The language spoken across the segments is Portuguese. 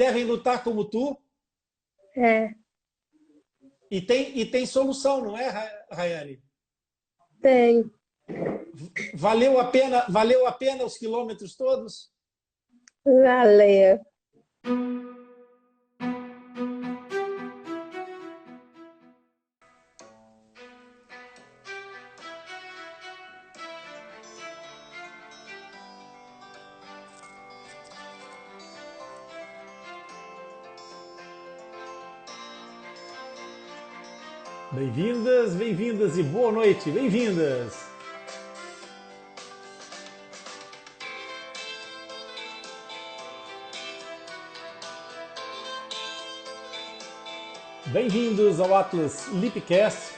devem lutar como tu? É, E tem solução, não é, Rayane? tem. Valeu a pena os quilômetros todos? Valeu. Bem-vindas, bem-vindas e boa noite, bem-vindas! Bem-vindos ao Atlas Lipcast,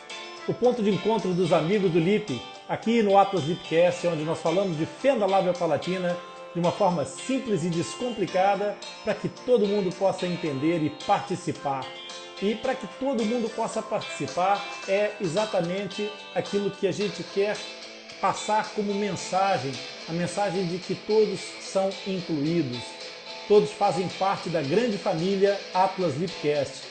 o ponto de encontro dos amigos do Lip, aqui no Atlas Lipcast, onde nós falamos de fenda lábio-palatina de uma forma simples e descomplicada para que todo mundo possa entender e participar. E para que todo mundo possa participar é exatamente aquilo que a gente quer passar como mensagem, a mensagem de que todos são incluídos, todos fazem parte da grande família Atlas Lipcast.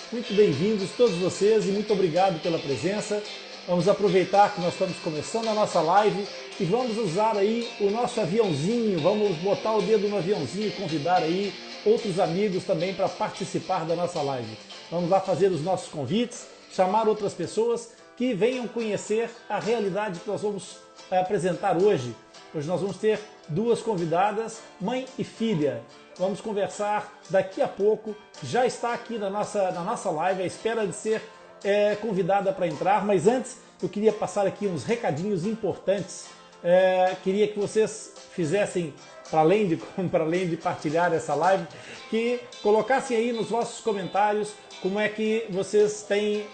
Muito bem-vindos todos vocês e muito obrigado pela presença. Vamos aproveitar que nós estamos começando a nossa live e vamos usar aí o nosso aviãozinho, vamos botar o dedo no aviãozinho e convidar aí outros amigos também para participar da nossa live. Vamos lá fazer os nossos convites, chamar outras pessoas que venham conhecer a realidade que nós vamos apresentar hoje. Hoje nós vamos ter duas convidadas, mãe e filha. Vamos conversar daqui a pouco, já está aqui na nossa live, à espera de ser convidada para entrar, mas antes eu queria passar aqui uns recadinhos importantes. Queria que vocês fizessem, para além de partilhar essa live, que colocassem aí nos vossos comentários como é que vocês têm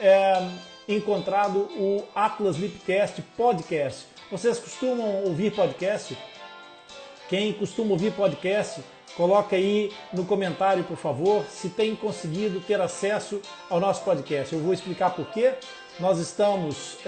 encontrado o Atlas Lipcast Podcast. Vocês costumam ouvir podcast? Quem costuma ouvir podcast, coloca aí no comentário, por favor, se tem conseguido ter acesso ao nosso podcast. Eu vou explicar por quê. Nós estamos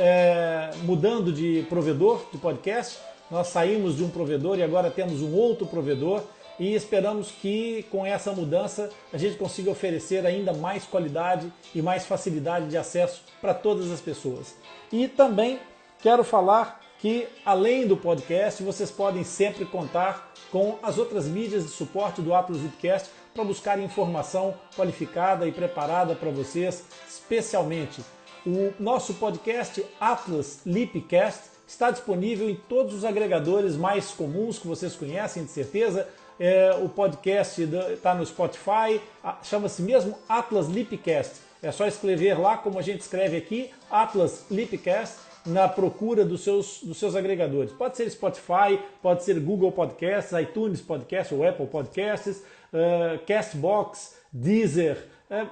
mudando de provedor de podcast. Nós saímos de um provedor e agora temos um outro provedor e esperamos que com essa mudança a gente consiga oferecer ainda mais qualidade e mais facilidade de acesso para todas as pessoas. E também quero falar que, além do podcast, vocês podem sempre contar com as outras mídias de suporte do Atlas Lipcast para buscar informação qualificada e preparada para vocês, especialmente. O nosso podcast Atlas Lipcast está disponível em todos os agregadores mais comuns que vocês conhecem, de certeza. O podcast está no Spotify, chama-se mesmo Atlas Lipcast. É só escrever lá, como a gente escreve aqui, Atlas Lipcast, na procura dos seus agregadores. Pode ser Spotify, pode ser Google Podcasts, iTunes Podcasts ou Apple Podcasts, Castbox, Deezer,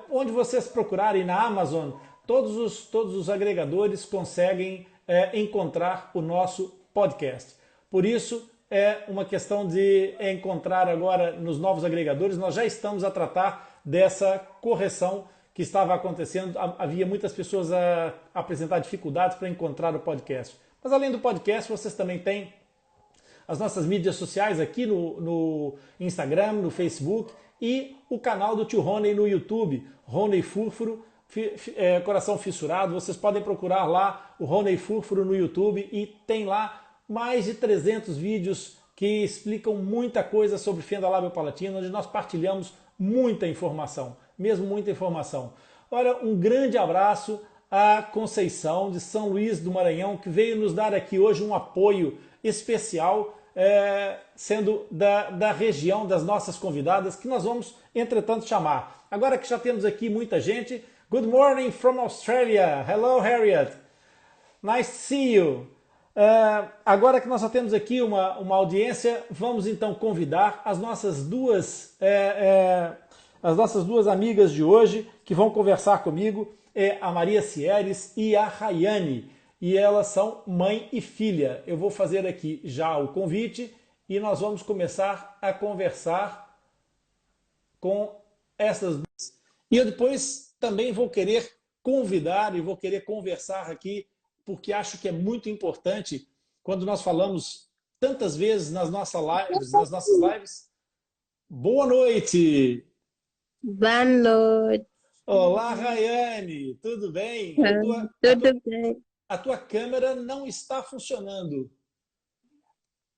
onde vocês procurarem na Amazon, todos os agregadores conseguem encontrar o nosso podcast. Por isso, é uma questão de encontrar agora nos novos agregadores. Nós já estamos a tratar dessa correção que estava acontecendo. Havia muitas pessoas a apresentar dificuldades para encontrar o podcast. Mas além do podcast, vocês também têm as nossas mídias sociais aqui no Instagram, no Facebook e o canal do tio Rony no YouTube, Rony Furfuro, Coração Fissurado. Vocês podem procurar lá o Rony Furfuro no YouTube e tem lá mais de 300 vídeos que explicam muita coisa sobre fenda lábio-palatina, onde nós partilhamos muita informação, mesmo muita informação. Olha, um grande abraço à Conceição de São Luís do Maranhão, que veio nos dar aqui hoje um apoio especial, sendo da região das nossas convidadas, que nós vamos, entretanto, chamar. Agora que já temos aqui muita gente, good morning from Australia, hello Harriet, nice to see you. Agora que nós já temos aqui uma audiência, vamos então convidar as nossas duas amigas de hoje que vão conversar comigo, a Maria Cieres e a Rayane, e elas são mãe e filha. Eu vou fazer aqui já o convite e nós vamos começar a conversar com essas duas. E eu depois também vou querer convidar e vou querer conversar aqui, porque acho que é muito importante quando nós falamos tantas vezes nas nossas lives. Boa noite! Boa noite. Olá, Rayane, tudo bem? Tudo bem? A tua câmera não está funcionando.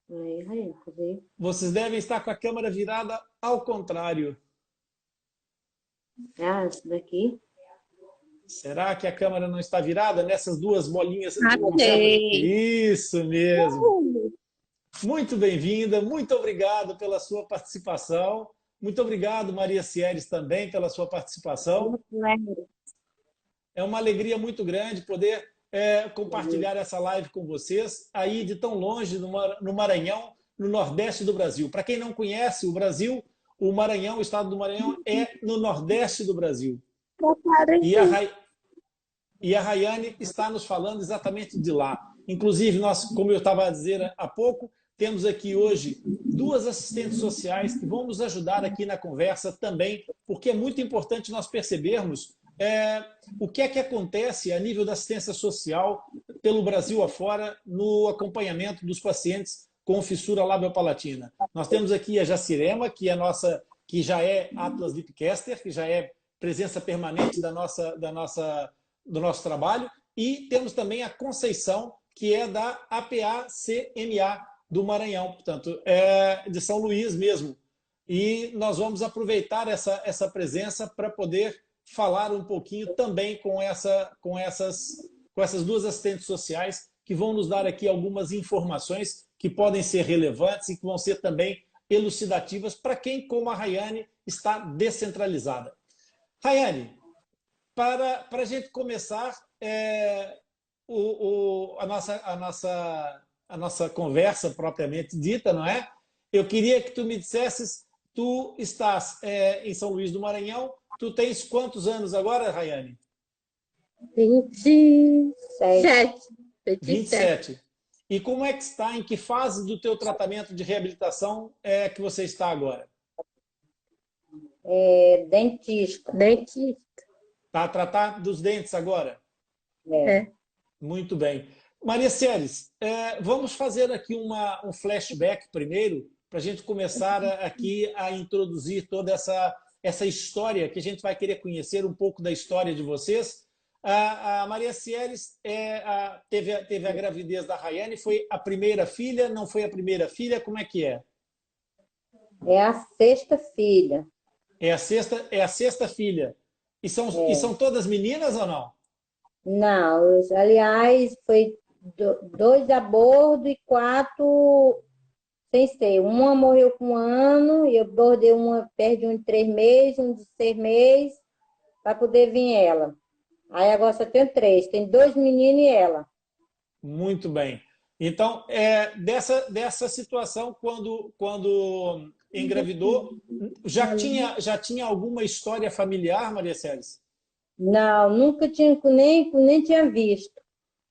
Aí, Raiane, cadê? Vocês devem estar com a câmera virada ao contrário. Ah, essa daqui? Será que a câmera não está virada nessas duas bolinhas? Achei. Isso mesmo. Muito bem-vinda, muito obrigado pela sua participação. Muito obrigado, Maria Sieres, também pela sua participação. É uma alegria muito grande poder compartilhar essa live com vocês, aí de tão longe, no Maranhão, no Nordeste do Brasil. Para quem não conhece o Brasil, o Maranhão, o estado do Maranhão, é no Nordeste do Brasil. E a Rayane está nos falando exatamente de lá. Inclusive, nós, como eu estava a dizer há pouco, temos aqui hoje duas assistentes sociais que vão nos ajudar aqui na conversa também, porque é muito importante nós percebermos o que é que acontece a nível da assistência social pelo Brasil afora no acompanhamento dos pacientes com fissura labiopalatina. Nós temos aqui a Jacirema, que já é Atlas Lipcaster, que já é presença permanente do nosso trabalho, e temos também a Conceição, que é da APA-CMA do Maranhão, portanto, de São Luís mesmo. E nós vamos aproveitar essa presença para poder falar um pouquinho também com essas duas assistentes sociais que vão nos dar aqui algumas informações que podem ser relevantes e que vão ser também elucidativas para quem, como a Rayane, está descentralizada. Rayane, para a gente começar a nossa conversa propriamente dita, não é? Eu queria que tu me dissesses, tu estás em São Luís do Maranhão, tu tens quantos anos agora, Rayane? 27. 27. E como é que está, em que fase do teu tratamento de reabilitação que você está agora? Dentista. Está a tratar dos dentes agora? É. Muito bem. Maria Ceres, vamos fazer aqui um flashback primeiro, para a gente começar aqui a introduzir toda essa história, que a gente vai querer conhecer um pouco da história de vocês. A Maria Ceres teve a gravidez da Rayane, foi a primeira filha, não foi a primeira filha, como é que é? É a sexta filha. É a sexta filha. E são todas meninas ou não? Não, aliás, foi 2 abortos e 4 sem ser. Uma morreu com 1 ano, e eu bordei uma, perdi um de 3 meses, um de 6 meses, para poder vir ela. Aí agora só tenho 3, tem 2 meninos e ela. Muito bem. Então, dessa situação, quando engravidou, já tinha alguma história familiar, Maria Ceres? Não, nunca tinha, nem tinha visto,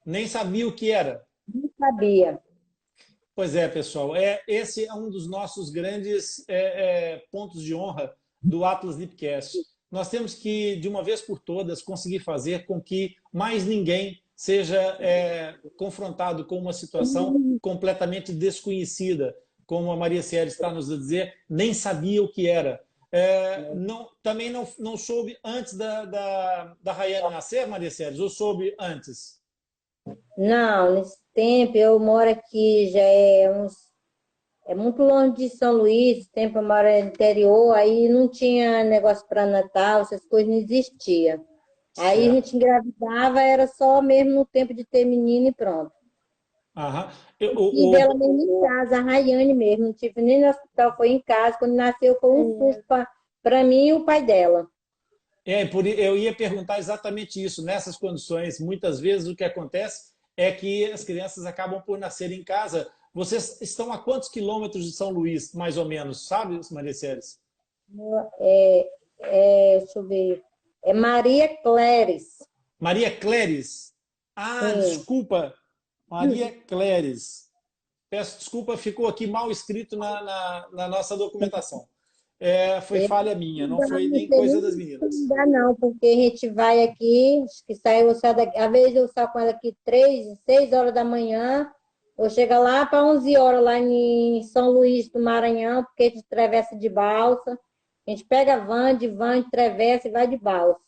Nem sabia o que era? não sabia. Pois é, pessoal. Esse é um dos nossos grandes pontos de honra do Atlas Lipcast. Nós temos que, de uma vez por todas, conseguir fazer com que mais ninguém seja confrontado com uma situação completamente desconhecida, como a Maria Ceres está nos a dizer, nem sabia o que era. Também não soube antes da Rayane nascer, Maria Ceres, ou soube antes? Não, nesse tempo eu moro aqui, é muito longe de São Luís, esse tempo eu moro no interior, aí não tinha negócio para Natal, essas coisas não existiam. Aí a gente engravidava, era só mesmo no tempo de ter menino e pronto. Aham. E dela mesmo em casa, a Rayane mesmo, não tive nem no hospital, foi em casa, quando nasceu foi um susto para mim e o pai dela. Eu ia perguntar exatamente isso. Nessas condições, muitas vezes o que acontece é que as crianças acabam por nascer em casa. Vocês estão a quantos quilômetros de São Luís, mais ou menos, sabe, Maria Ceres? Deixa eu ver, é Maria Cléris. Maria Cléris. Ah, desculpa. Maria Cléris. Peço desculpa, ficou aqui mal escrito na nossa documentação. Foi falha minha, não foi nem coisa das meninas. Não dá não, porque a gente vai aqui, acho que às vezes eu saio com ela aqui 6 horas da manhã, eu chego lá para 11 horas lá em São Luís do Maranhão, porque a gente atravessa de balsa, A gente pega de van, atravessa e vai de balsa.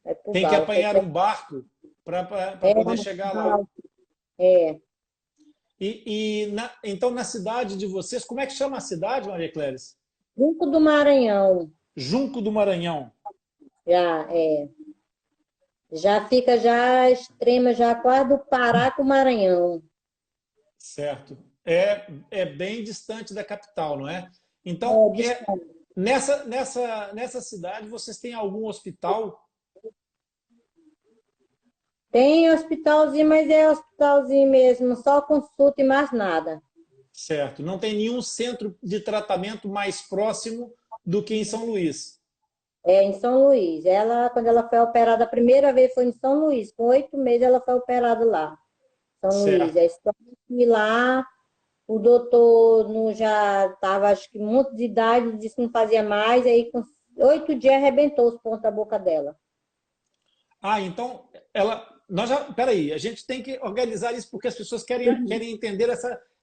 Vai pro Tem que balsa. apanhar um barco para poder chegar lá. É, Então, na cidade de vocês, como é que chama a cidade, Maria Cléris? Junco do Maranhão. Junco do Maranhão. Já fica já extrema, já quase do Pará com o Maranhão. Certo. É bem distante da capital, não é? Então, nessa cidade, vocês têm algum hospital? Tem hospitalzinho, mas é hospitalzinho mesmo, só consulta e mais nada. Certo. Não tem nenhum centro de tratamento mais próximo do que em São Luís? É em São Luís. Quando ela foi operada a primeira vez, foi em São Luís. Com 8 meses, ela foi operada lá. São Luís. Certo. Aí só que lá, o doutor já estava, acho que, muito de idade, disse que não fazia mais. Aí, com 8 dias, arrebentou os pontos da boca dela. Ah, então, peraí, a gente tem que organizar isso porque as pessoas querem entender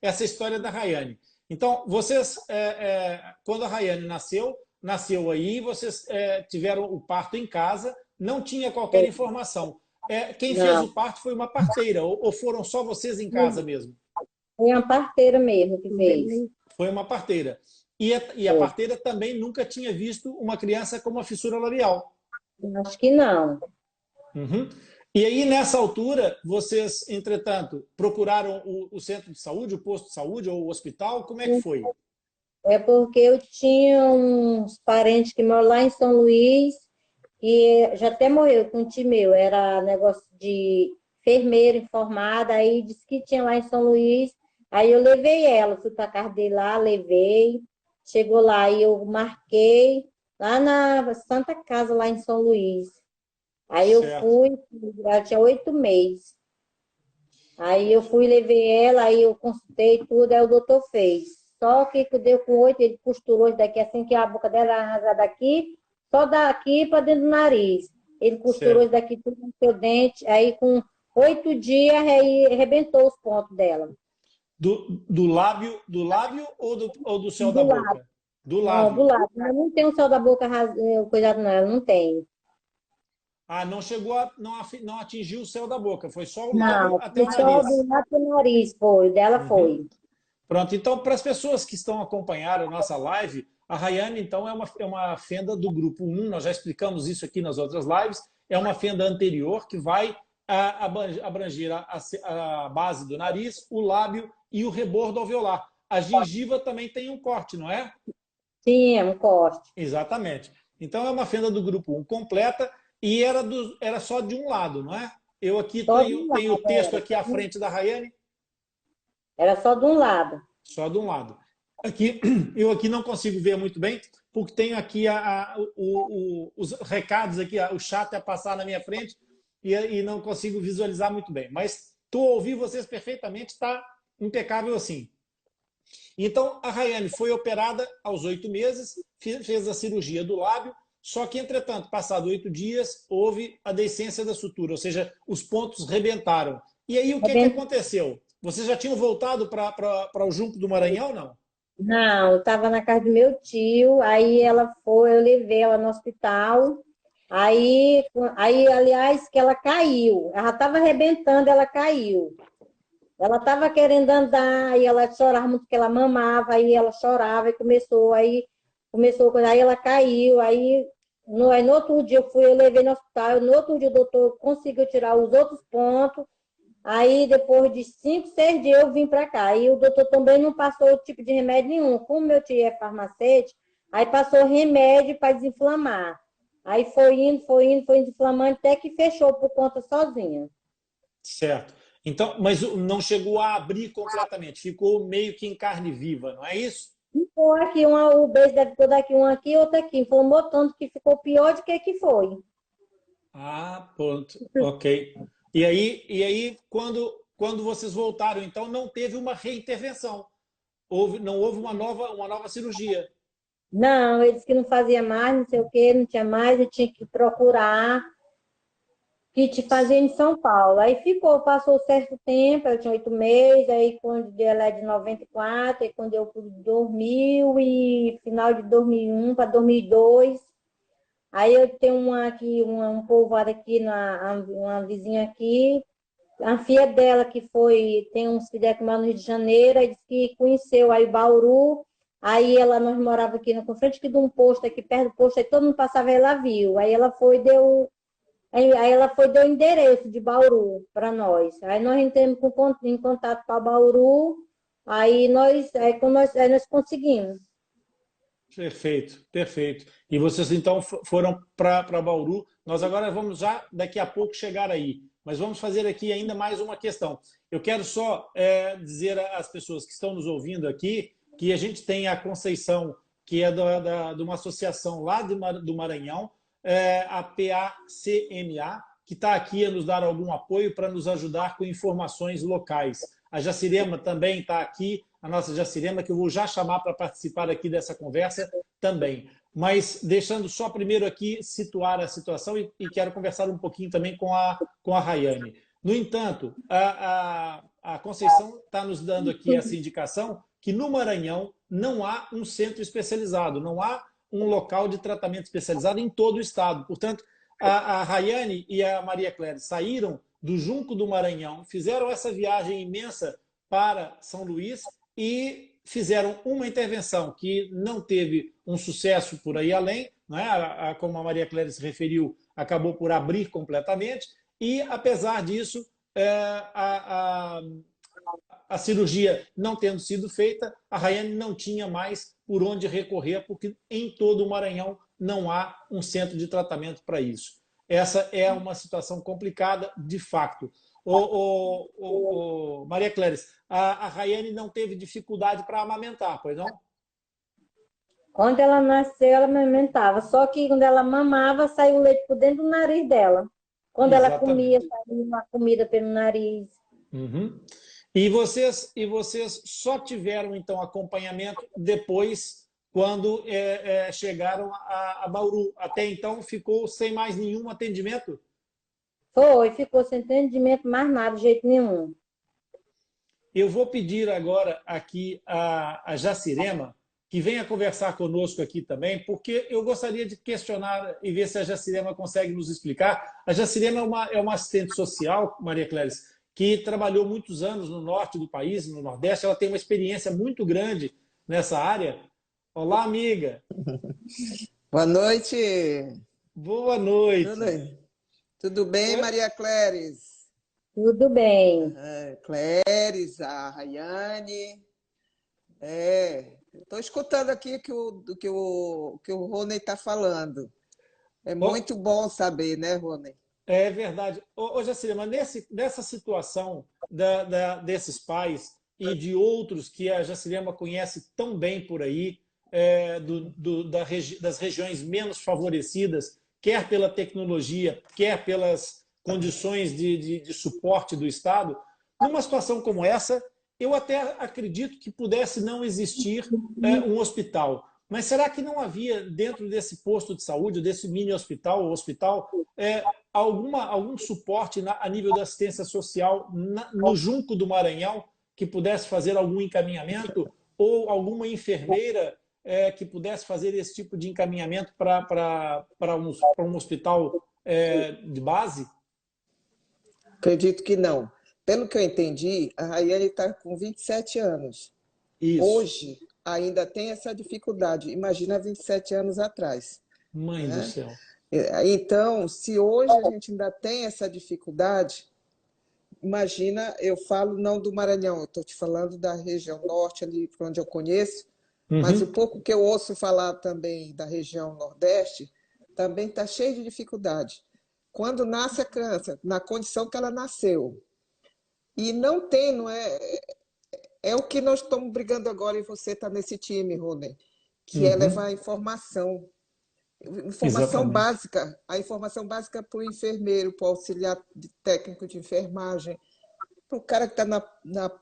essa história da Rayane. Então, vocês, quando a Rayane nasceu aí, vocês tiveram o parto em casa, não tinha qualquer informação. Quem fez o parto foi uma parteira, ou foram só vocês em casa mesmo? Foi uma parteira mesmo que fez. Foi uma parteira. E a parteira também nunca tinha visto uma criança com uma fissura labial. Acho que não. Uhum. E aí, nessa altura, vocês, entretanto, procuraram o centro de saúde, o posto de saúde ou o hospital? Como é que foi? É porque eu tinha uns parentes que moram lá em São Luís e já até morreu com um tio meu. Era negócio de enfermeira informada, aí disse que tinha lá em São Luís. Aí eu levei ela, fui para casa dele lá, levei. Chegou lá e eu marquei lá na Santa Casa, lá em São Luís. Aí eu Certo. fui, ela tinha 8 meses. Aí eu fui, levei ela, aí eu consultei tudo, aí o doutor fez. Só que deu com 8, ele costurou isso daqui, assim que a boca dela era rasgada aqui, só daqui para dentro do nariz. Ele costurou Certo. isso daqui tudo no seu dente, aí com 8 dias, aí arrebentou os pontos dela. Do lábio ou do céu da Do lado. boca? Do Não, do lábio. lado. Ela não tem o céu da boca, cuidado não, ela não tem. Ah, não chegou não atingiu o céu da boca, foi só o lábio Não, até foi o só nariz. do lado do nariz, foi, dela Uhum. foi. Pronto, então, para as pessoas que estão acompanhando a nossa live, a Rayane, então, é uma fenda do grupo 1, nós já explicamos isso aqui nas outras lives, é uma fenda anterior que vai abranger a base do nariz, o lábio e o rebordo alveolar. A gengiva também tem um corte, não é? Sim, é um corte. Exatamente. Então, é uma fenda do grupo 1 completa e era só de um lado, não é? Eu aqui Só de um tenho o lado, texto aqui à frente da Rayane, era só de um lado. só de um lado. Eu aqui não consigo ver muito bem, porque tenho aqui os recados aqui, o chat a passar na minha frente e não consigo visualizar muito bem. Mas estou ouvindo vocês perfeitamente, está impecável assim. Então, a Rayane foi operada aos 8 meses, fez a cirurgia do lábio, só que, entretanto, passado 8 dias, houve a descência da sutura, ou seja, os pontos rebentaram. E aí, o que aconteceu? Vocês já tinham voltado para o Junco do Maranhão, não? Não, eu estava na casa do meu tio, aí ela foi, eu levei ela no hospital, aí aliás, que ela caiu, ela estava arrebentando, ela caiu. Ela estava querendo andar, e ela chorava muito, porque ela mamava, aí ela chorava e aí ela caiu, aí no outro dia eu levei no hospital, no outro dia o doutor conseguiu tirar os outros pontos, aí depois de 5, 6 dias eu vim para cá, aí o doutor também não passou tipo de remédio nenhum, como meu tio é farmacêutico, aí passou remédio para desinflamar, aí foi indo desinflamando, até que fechou por conta sozinha. Certo. Então, mas não chegou a abrir completamente, ficou meio que em carne viva, não é isso? Ficou aqui, o beijo deve ficou daqui, um aqui, outro aqui. Inflamou tanto que ficou pior do que foi. Ah, pronto. Ok. E aí quando vocês voltaram, então não teve uma reintervenção. Não houve uma nova cirurgia. Não, ele disse que não fazia mais, não sei o quê, não tinha mais, eu tinha que procurar. que te fazia em São Paulo. Aí ficou, passou certo tempo, eu tinha 8 meses, aí quando ela é de 94, aí quando eu fui de 2000 e final de 2001 para 2002, aí eu tenho uma aqui, um povoado aqui, uma vizinha aqui, a filha dela que foi, tem uns filhos que moram no Rio de Janeiro, aí disse que conheceu aí Bauru, aí nós morava aqui na frente aqui de um posto, aqui perto do posto, aí todo mundo passava e ela viu, aí ela foi, Aí ela foi deu o endereço de Bauru para nós. Aí nós entramos em contato para Bauru, aí nós conseguimos. Perfeito, perfeito. E vocês então foram para Bauru. Nós agora vamos já daqui a pouco chegar aí, mas vamos fazer aqui ainda mais uma questão. Eu quero só dizer às pessoas que estão nos ouvindo aqui que a gente tem a Conceição, que é de uma associação lá do Maranhão, a PACMA, que está aqui a nos dar algum apoio para nos ajudar com informações locais. A Jacirema também está aqui, a nossa Jacirema, que eu vou já chamar para participar aqui dessa conversa também. Mas deixando só primeiro aqui situar a situação e quero conversar um pouquinho também com a Rayane. No entanto, a Conceição está nos dando aqui essa indicação que no Maranhão não há um centro especializado, não há um local de tratamento especializado em todo o estado. Portanto, a Rayane e a Maria Cléria saíram do Junco do Maranhão, fizeram essa viagem imensa para São Luís e fizeram uma intervenção que não teve um sucesso por aí além, não é? Como a Maria Cléria se referiu, acabou por abrir completamente e, apesar disso, a cirurgia não tendo sido feita, a Rayane não tinha mais por onde recorrer, porque em todo o Maranhão não há um centro de tratamento para isso. Essa é uma situação complicada, de fato. Maria Cléris, a Rayane não teve dificuldade para amamentar, pois não? Quando ela nasceu, ela amamentava. Só que quando ela mamava, saiu o leite por dentro do nariz dela. Quando ela comia, saía uma comida pelo nariz. Uhum. E vocês só tiveram, então, acompanhamento depois, quando chegaram a Bauru. Até então, ficou sem mais nenhum atendimento? Ficou sem atendimento, mais nada, de jeito nenhum. Eu vou pedir agora aqui a Jacirema, que venha conversar conosco aqui também, porque eu gostaria de questionar e ver se a Jacirema consegue nos explicar. A Jacirema é uma assistente social, Maria Cléris, que trabalhou muitos anos no norte do país, no Nordeste. Ela tem uma experiência muito grande nessa área. Olá, amiga. Boa noite. Boa noite. Tudo bem, Maria Cléris? Tudo bem. Cléris, a Rayane. Estou escutando aqui do que o Rony está falando. É muito bom saber, né, Rony? É verdade. Ô, Jacirema, nessa situação desses pais e de outros que a Jacirema conhece tão bem por aí, das regiões menos favorecidas, quer pela tecnologia, quer pelas condições de suporte do Estado, numa situação como essa, eu até acredito que pudesse não existir um hospital. Mas será que não havia dentro desse posto de saúde, desse mini hospital, algum suporte a nível da assistência social no Junco do Maranhão que pudesse fazer algum encaminhamento ou alguma enfermeira que pudesse fazer esse tipo de encaminhamento para um hospital de base? Acredito que não. Pelo que eu entendi, a Rayane está com 27 anos. Isso. Hoje ainda tem essa dificuldade. Imagina 27 anos atrás. Mãe do céu. Então, se hoje a gente ainda tem essa dificuldade, imagina, eu falo não do Maranhão, eu estou te falando da região norte, ali onde eu conheço, mas o pouco que eu ouço falar também da região nordeste, também está cheio de dificuldade. Quando nasce a criança, na condição que ela nasceu, e não tem, não é... É o que nós estamos brigando agora e você está nesse time, Rony, que é levar informação. Informação básica. A informação básica para o enfermeiro, para o auxiliar técnico de enfermagem, para o cara que está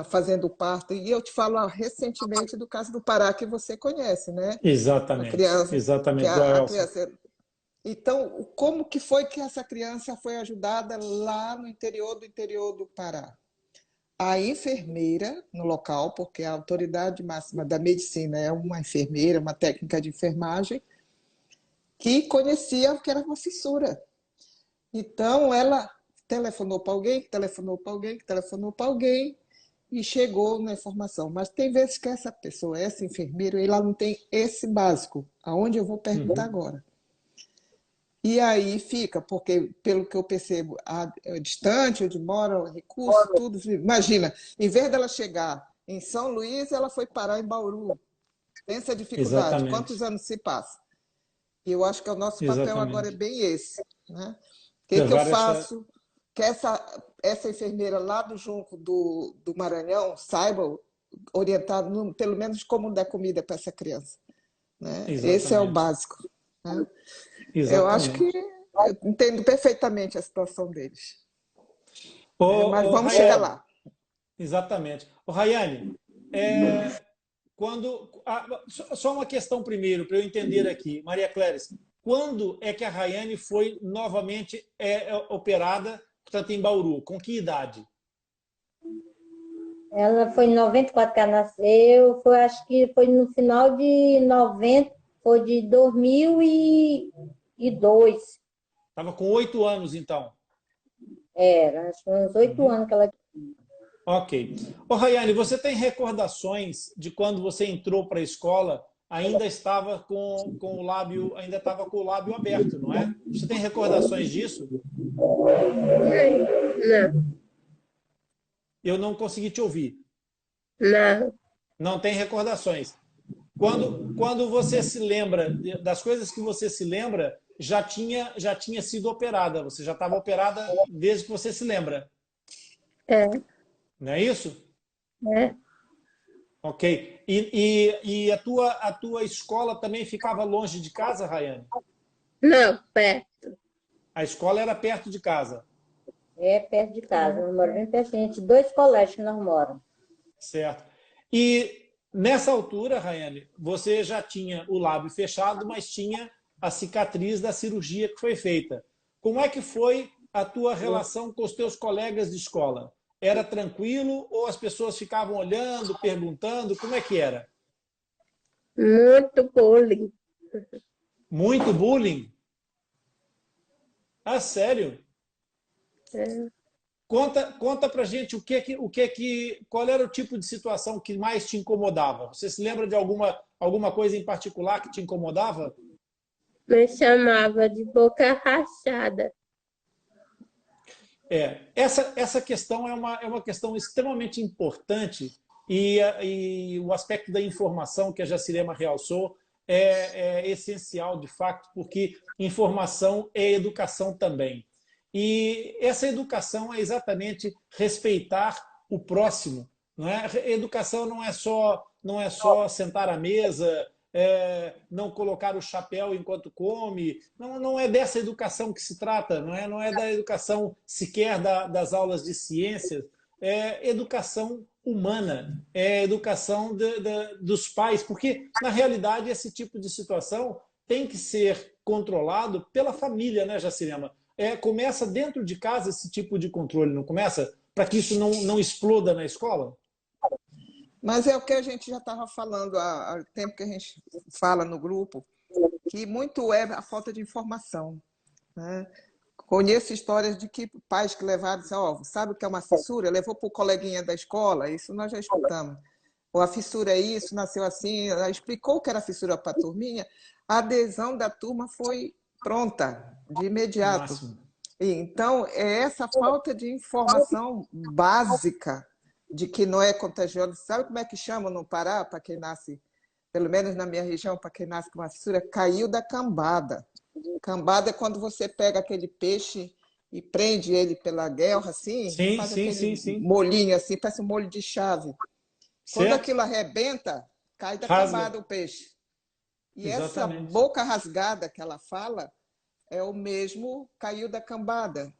fazendo o parto. E eu te falo recentemente do caso do Pará, que você conhece, né? Exatamente. A criança, Exatamente. a criança Então, como que foi que essa criança foi ajudada lá no interior do Pará? A enfermeira no local, porque a autoridade máxima da medicina é uma enfermeira, uma técnica de enfermagem, que conhecia que era uma fissura. Então, ela telefonou para alguém, telefonou para alguém, telefonou para alguém e chegou na informação. Mas tem vezes que essa pessoa, essa enfermeira, ela não tem esse básico. Aonde eu vou perguntar agora? E aí fica, porque, pelo que eu percebo, é distante, onde mora, o recurso, tudo. Imagina, em vez dela chegar em São Luís, ela foi parar em Bauru. Pensa a dificuldade, Exatamente. quantos anos se passa? E eu acho que o nosso papel Exatamente. agora é bem esse. Né? O que eu faço? Que essa enfermeira lá do Junco do Maranhão saiba orientar, pelo menos, como dar comida para essa criança. Né? Esse é o básico. Né? Eu acho que eu entendo perfeitamente a situação deles. Mas vamos chegar lá. Exatamente. Rayane, só uma questão primeiro, para eu entender aqui. Maria Cléris, quando é que a Rayane foi novamente operada, portanto, em Bauru? Com que idade? Ela foi em 94 que ela nasceu, acho que foi no final de 90, foi de 2002. Estava com 8 anos, então? Era, acho que uns 8 anos que ela tinha. Ok. Rayane, você tem recordações de quando você entrou para a escola, ainda estava com o lábio, ainda estava com o lábio aberto, não é? Você tem recordações disso? Não. Eu não consegui te ouvir. Não. Não tem recordações. Quando você se lembra das coisas que você se lembra, já tinha sido operada. Você já estava operada desde que você se lembra. Não é isso? Ok. E a tua escola também ficava longe de casa, Rayane? Não, perto. A escola era perto de casa? É, perto de casa. Nós moramos bem perto. Gente, 2 colégios que nós moramos. Certo. E nessa altura, Rayane, você já tinha o lábio fechado, mas tinha a cicatriz da cirurgia que foi feita. Como é que foi a tua relação com os teus colegas de escola? Era tranquilo ou as pessoas ficavam olhando, perguntando? Como é que era? Muito bullying. Muito bullying? Ah, sério? Conta pra gente qual era o tipo de situação que mais te incomodava. Você se lembra de alguma coisa em particular que te incomodava? Me chamava de boca rachada. Essa questão é uma questão extremamente importante e o aspecto da informação que a Jacirema realçou é essencial, de fato, porque informação é educação também. E essa educação é exatamente respeitar o próximo. Não é? Educação não é só sentar à mesa, não colocar o chapéu enquanto come. Não é dessa educação que se trata, não é da educação sequer das aulas de ciências. É educação humana, é educação dos pais, porque, na realidade, esse tipo de situação tem que ser controlado pela família, né, Jacirema? Começa dentro de casa esse tipo de controle, não começa? Para que isso não exploda na escola? Mas é o que a gente já estava falando há tempo que a gente fala no grupo, que muito é a falta de informação. Né? Conheço histórias de que pais que levaram, sabe o que é uma fissura? Levou para o coleguinha da escola, isso nós já escutamos. Ou a fissura é isso, nasceu assim, ela explicou que era fissura para a turminha, a adesão da turma foi pronta, de imediato. Então, é essa falta de informação básica de que não é contagioso. Sabe como é que chamam no Pará, para quem nasce, pelo menos na minha região, para quem nasce com uma fissura? Caiu da cambada. Cambada é quando você pega aquele peixe e prende ele pela guelra, assim, faz aquele molhinho assim, parece um molho de chave. Quando aquilo arrebenta, cai da cambada o peixe. E exatamente. Essa boca rasgada que ela fala é o mesmo caiu da cambada.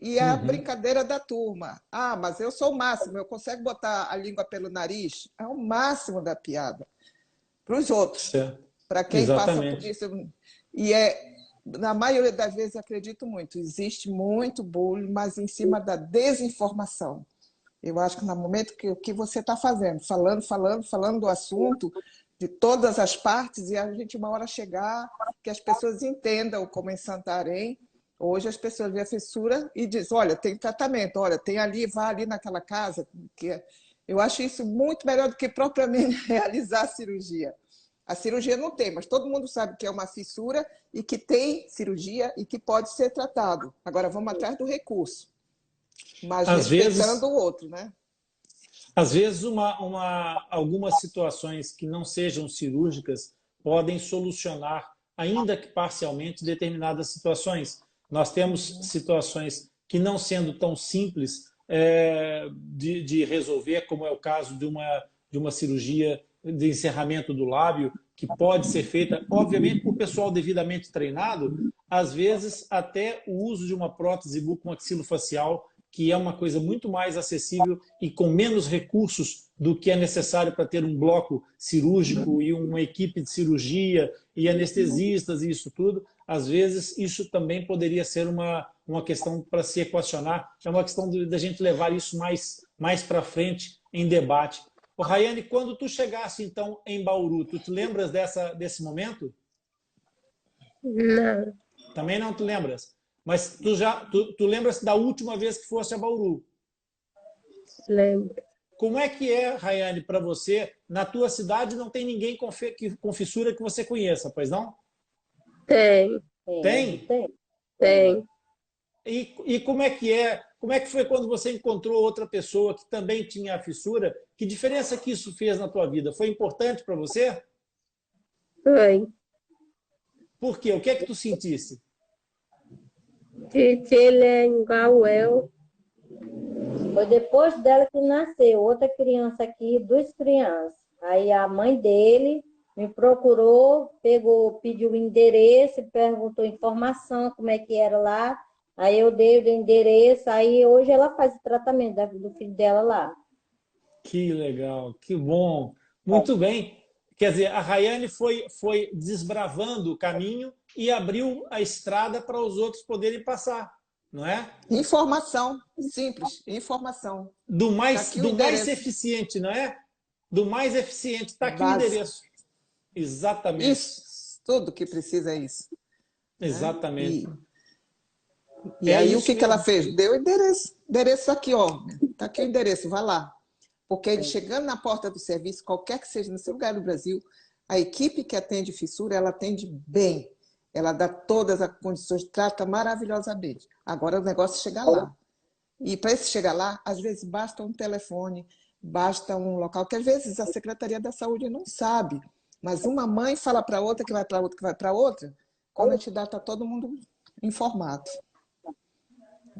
E a brincadeira da turma. Ah, mas eu sou o máximo, eu consigo botar a língua pelo nariz. É o máximo da piada. Para os outros. Para quem passa por isso. E na maioria das vezes, acredito muito, existe muito bullying, mas em cima da desinformação. Eu acho que no momento que o que você está fazendo, falando do assunto, de todas as partes, e a gente uma hora chegar, que as pessoas entendam como em Santarém, hoje as pessoas veem a fissura e dizem, olha, tem tratamento, olha, tem ali, vá ali naquela casa. Eu acho isso muito melhor do que propriamente realizar a cirurgia. A cirurgia não tem, mas todo mundo sabe que é uma fissura e que tem cirurgia e que pode ser tratado. Agora, vamos atrás do recurso, mas respeitando o outro, né? Às vezes, algumas situações que não sejam cirúrgicas podem solucionar, ainda que parcialmente, determinadas situações. Nós temos situações que, não sendo tão simples de resolver, como é o caso de uma cirurgia de encerramento do lábio, que pode ser feita, obviamente, por pessoal devidamente treinado, às vezes até o uso de uma prótese bucomaxilofacial, que é uma coisa muito mais acessível e com menos recursos do que é necessário para ter um bloco cirúrgico e uma equipe de cirurgia e anestesistas e isso tudo. Às vezes, isso também poderia ser uma questão para se equacionar. É uma questão da gente levar isso mais para frente em debate. Ô, Rayane, quando tu chegasse, então, em Bauru, tu te lembras desse momento? Não, Também não te lembras? Mas tu lembras da última vez que fosse a Bauru? lembro. Como é que é, Rayane, para você? Na tua cidade não tem ninguém com fissura que você conheça, pois não? Tem, Tem? tem. E como é que é? Como é que foi quando você encontrou outra pessoa que também tinha a fissura? Que diferença que isso fez na tua vida? Foi importante para você? Foi. Por quê? O que é que tu sentisse? Se ele é igual eu, Foi depois dela que nasceu outra criança aqui, duas crianças. Aí a mãe dele me procurou, pediu o endereço, perguntou informação, como é que era lá. Aí eu dei o endereço, aí hoje ela faz o tratamento do filho dela lá. Que legal, que bom. Muito bem. Quer dizer, a Rayane foi desbravando o caminho e abriu a estrada para os outros poderem passar, não é? Informação, simples, informação. Do Tá mais aqui o endereço. eficiente, não é? Do mais eficiente. Está aqui o Básico. endereço. Exatamente. Isso, tudo que precisa é isso. Exatamente. E aí o que ela fez? Deu o endereço. Endereço aqui, ó. Tá aqui o endereço, vai lá. Porque ele chegando na porta do serviço, qualquer que seja no seu lugar do Brasil, a equipe que atende fissura, ela atende bem. Ela dá todas as condições, trata maravilhosamente. Agora o negócio é chegar lá. E para esse chegar lá, às vezes basta um telefone, basta um local, que às vezes a Secretaria da Saúde não sabe. Mas uma mãe fala para outra, que vai para outra, que vai para outra, quando a gente dá, está todo mundo informado.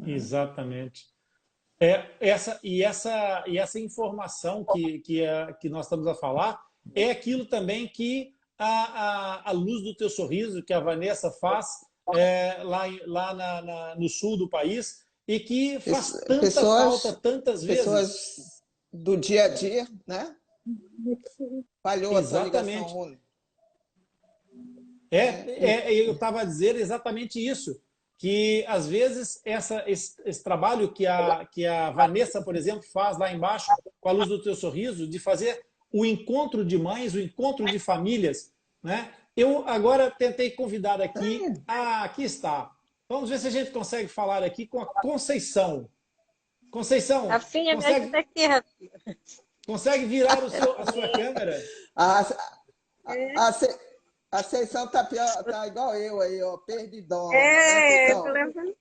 Exatamente. Essa informação que nós estamos a falar é aquilo também que a Luz do Teu Sorriso, que a Vanessa faz lá no sul do país e que faz tanta falta tantas vezes. Pessoas do dia a dia, né? Falhou Exatamente. a sua ligação. Eu estava a dizer exatamente isso. Que às vezes esse trabalho que a Vanessa, por exemplo, faz lá embaixo com a Luz do Teu Sorriso, de fazer o encontro de mães, o encontro de famílias, né? Eu agora tentei convidar aqui, aqui está. Vamos ver se a gente consegue falar aqui com a Conceição. Conceição, Rafinha, me ajuda aqui, Rafinha. Consegue virar a sua câmera? A Conceição tá igual eu aí, ó, perdidão. Eu tô lembrando.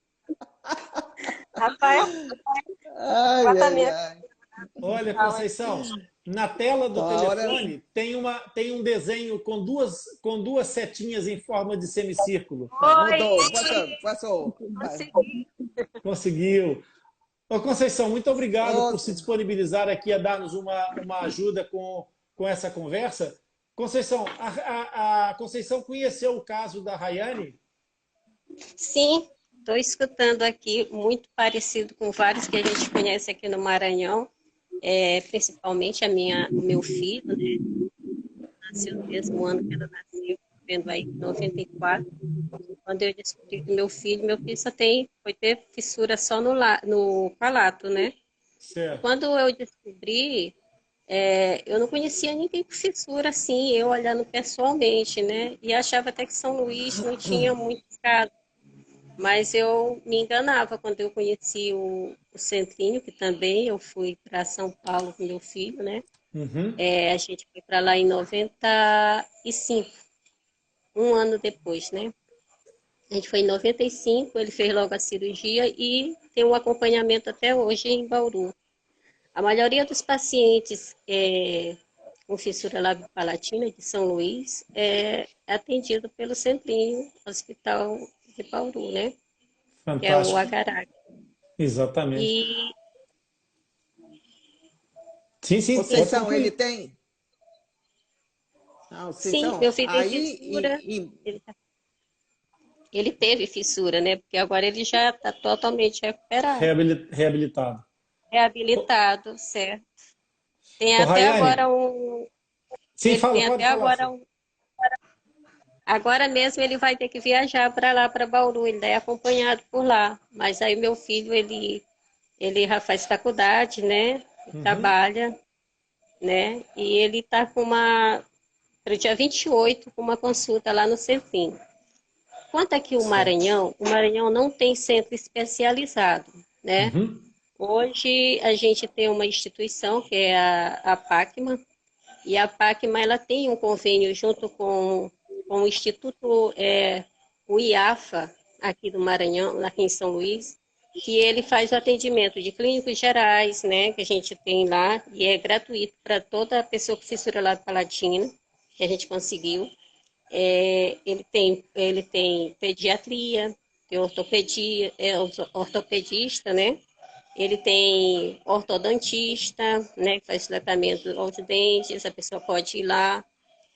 Rafael, Olha, Conceição, na tela do telefone tem um desenho com duas setinhas em forma de semicírculo. Passou. Conseguiu. Ô, Conceição, muito obrigado por se disponibilizar aqui a dar-nos uma ajuda com essa conversa. Conceição, a Conceição conheceu o caso da Rayane? Sim, estou escutando aqui, muito parecido com vários que a gente conhece aqui no Maranhão, principalmente o meu filho, né? Nasceu no mesmo ano que ela nasceu, vendo aí, 94, quando eu descobri que meu filho só foi ter fissura só no palato, né? Certo. Quando eu descobri, eu não conhecia ninguém com fissura assim, eu olhando pessoalmente, né? E achava até que São Luís não tinha muitos casos. Mas eu me enganava quando eu conheci o Centrinho, que também eu fui para São Paulo com meu filho, né? Uhum. A gente foi para lá em 95, um ano depois, né? A gente foi em 95, ele fez logo a cirurgia e tem um acompanhamento até hoje em Bauru. A maioria dos pacientes com fissura lábio-palatina de São Luís é atendido pelo Centrinho Hospital de Bauru, né? Que é o Fantástico. Agarac. Exatamente. E Sim, sim, pode Conceição, ele concluir. tem? Ah, sim, Conceição, meu filho tem aí fissura. Ele teve fissura, né? Porque agora ele já está totalmente recuperado, Reabilitado. reabilitado, certo? Tem Ô, até Rayane, agora um. sim, Ele fala, tem pode até falar, agora filho. um. Agora mesmo ele vai ter que viajar para lá, para Bauru. Ele é acompanhado por lá. Mas aí meu filho, ele já faz faculdade, né? Uhum. Trabalha, né? E ele está para o dia 28, com uma consulta lá no Cefim. Quanto aqui Certo. O Maranhão não tem centro especializado, né? Uhum. Hoje a gente tem uma instituição que é a PACMA, e a PACMA ela tem um convênio junto com o Instituto, o IAFA, aqui do Maranhão, aqui em São Luís, que ele faz o atendimento de clínicos gerais, né, que a gente tem lá, e é gratuito para toda pessoa com fissura lábio-palatina, que a gente conseguiu. Ele tem pediatria, tem ortopedia, ortopedista, né? Ele tem ortodontista, né, que faz tratamento aos dentes, a pessoa pode ir lá,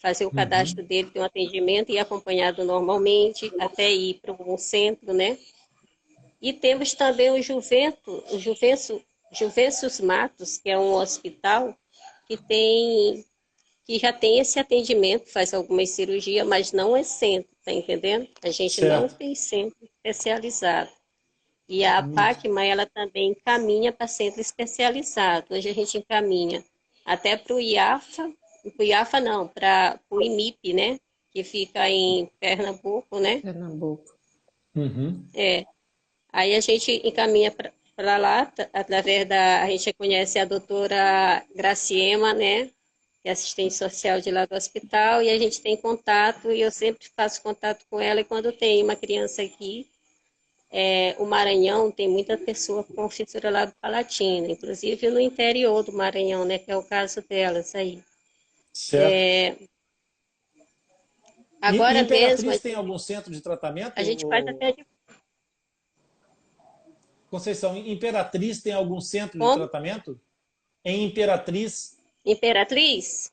fazer o Uhum. cadastro dele, ter um atendimento e ir acompanhado normalmente, até ir para um centro, né? E temos também o Juventus Matos, que é um hospital que que já tem esse atendimento, faz algumas cirurgias, mas não é centro, tá entendendo? A gente não Certo. tem centro especializado. E a Muito. PACMA, ela também encaminha para centro especializado. Hoje a gente encaminha até para o IAFA não, para o IMIP, né? Que fica em Pernambuco, né? Pernambuco. Uhum. Aí a gente encaminha para lá, através a gente conhece a doutora Graciema, né? Que é assistente social de lá do hospital, e a gente tem contato, e eu sempre faço contato com ela, e quando tem uma criança aqui, o Maranhão tem muita pessoa com fissura lábio-palatina, inclusive no interior do Maranhão, né, que é o caso delas aí. Certo. E Agora mesmo, Imperatriz tem algum centro de tratamento? a gente faz até de Conceição, Imperatriz tem algum centro de como? tratamento? Em Imperatriz, Imperatriz?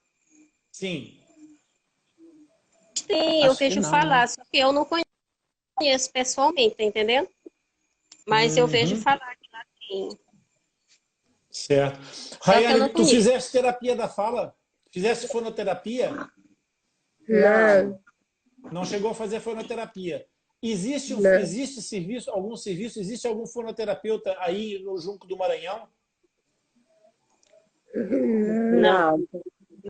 sim. Tem, eu Acho que vejo não, né? falar, só que eu não conheço pessoalmente, tá entendendo? Mas eu vejo Uhum. falar que lá tem. Certo. Só que eu não Rayane, tu conheço. fizeste terapia da fala? Fizeste fonoterapia? Não, Não chegou a fazer fonoterapia. não, Existe serviço, existe algum fonoterapeuta aí no Junco do Maranhão? Não, Não,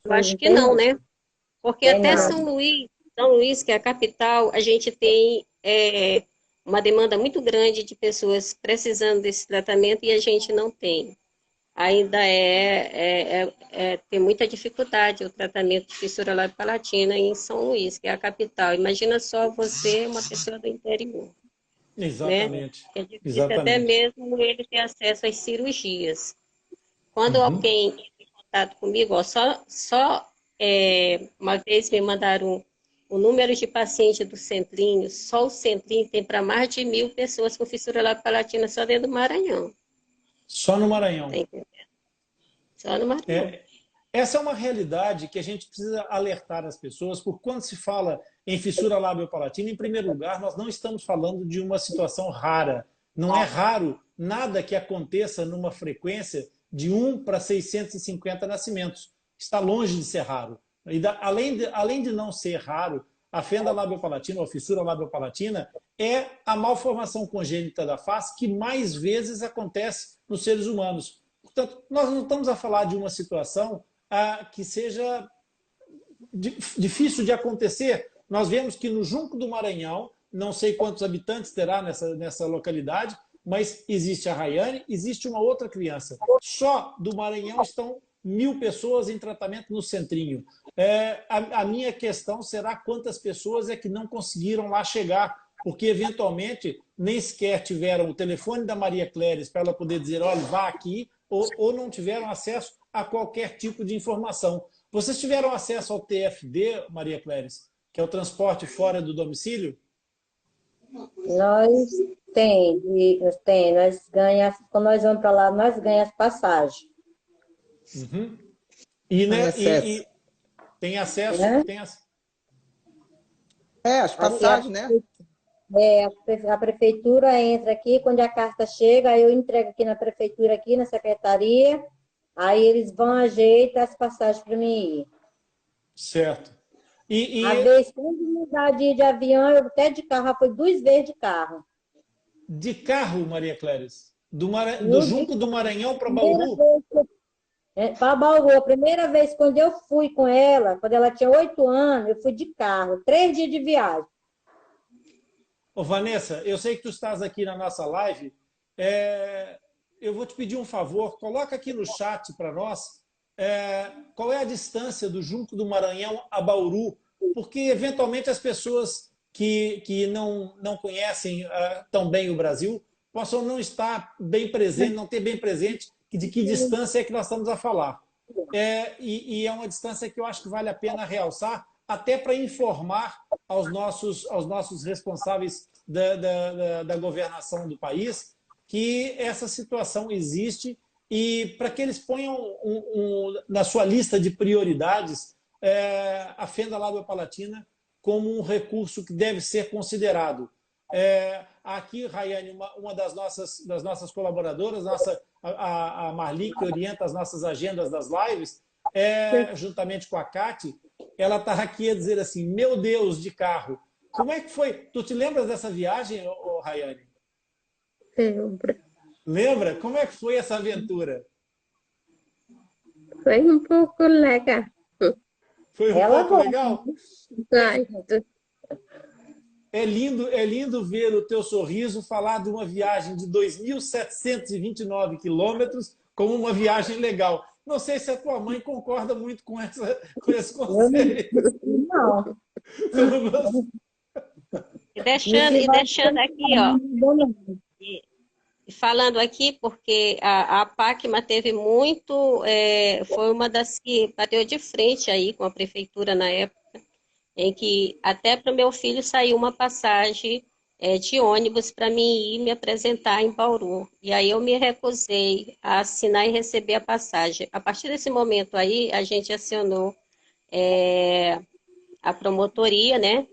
eu acho não que tem não, não. né? Porque Tem até não. São Luís, que é a capital, a gente tem uma demanda muito grande de pessoas precisando desse tratamento e a gente não tem. Ainda tem muita dificuldade o tratamento de fissura lábio-palatina em São Luís, que é a capital. Imagina só você, uma pessoa do interior, né? Exatamente. É difícil até Exatamente. mesmo ele ter acesso às cirurgias. Quando Uhum. alguém entra em contato comigo, ó, uma vez me mandaram o número de pacientes do Centrinho, só o Centrinho tem para mais de 1.000 pessoas com fissura lábio-palatina só dentro do Maranhão. Só no Tá Maranhão. entendendo? Só no Maranhão. É, essa é uma realidade que a gente precisa alertar as pessoas, porque quando se fala em fissura labiopalatina, em primeiro lugar, nós não estamos falando de uma situação rara. Não é raro nada que aconteça numa frequência de 1 para 650 nascimentos. Está longe de ser raro. Além de não ser raro, a fenda labiopalatina, ou a fissura labiopalatina, é a malformação congênita da face que mais vezes acontece nos seres humanos. Portanto, nós não estamos a falar de uma situação que seja difícil de acontecer. Nós vemos que no Junco do Maranhão, não sei quantos habitantes terá nessa localidade, mas existe a Rayane, existe uma outra criança. Só do Maranhão estão 1.000 pessoas em tratamento no Centrinho. A minha questão será quantas pessoas é que não conseguiram lá chegar, porque eventualmente nem sequer tiveram o telefone da Maria Cléris para ela poder dizer, olha, vá aqui, ou não tiveram acesso a qualquer tipo de informação. Vocês tiveram acesso ao TFD, Maria Cléris, que é o transporte fora do domicílio? Nós nós ganhamos, quando nós vamos para lá, nós ganhamos passagem. Uhum. Acesso. Tem acesso? Né? As passagens, né? A prefeitura entra aqui, quando a carta chega, aí eu entrego aqui na prefeitura, aqui na secretaria, aí eles vão ajeitar as passagens para mim ir. Certo. A vez, quando mudar de avião, eu até de carro, já foi 2 vezes de carro. De carro, Maria Cléris? Do Junco do Maranhão para Bauru? Para Bauru, a primeira vez quando eu fui com ela, quando ela tinha 8 anos, eu fui de carro, 3 dias de viagem. Ô, Vanessa, eu sei que tu estás aqui na nossa live. Eu vou te pedir um favor, coloca aqui no chat para nós qual é a distância do Junco do Maranhão a Bauru, porque eventualmente as pessoas que não conhecem tão bem o Brasil possam não estar bem presente, não ter bem presente de que distância é que nós estamos a falar. E é uma distância que eu acho que vale a pena realçar, até para informar aos nossos responsáveis da governação do país que essa situação existe e para que eles ponham na sua lista de prioridades a fenda labiopalatina como um recurso que deve ser considerado. Aqui, Rayane, uma das nossas colaboradoras, a Marli, que orienta as nossas agendas das lives, juntamente com a Cati, ela está aqui a dizer assim, meu Deus, de carro. Como é que foi? Tu te lembras dessa viagem, Rayane? Lembro. Lembra? Como é que foi essa aventura? Foi um pouco legal. Foi um pouco legal? Muito. É lindo ver o teu sorriso falar de uma viagem de 2.729 quilômetros como uma viagem legal. Não sei se a tua mãe concorda muito com esse conceito. Não. Você não gosta? E deixando aqui, ó, falando aqui, porque a PACMA teve muito, foi uma das que bateu de frente aí com a prefeitura na época, em que até para o meu filho saiu uma passagem de ônibus para mim ir me apresentar em Bauru. E aí eu me recusei a assinar e receber a passagem. A partir desse momento aí, a gente acionou a promotoria, né?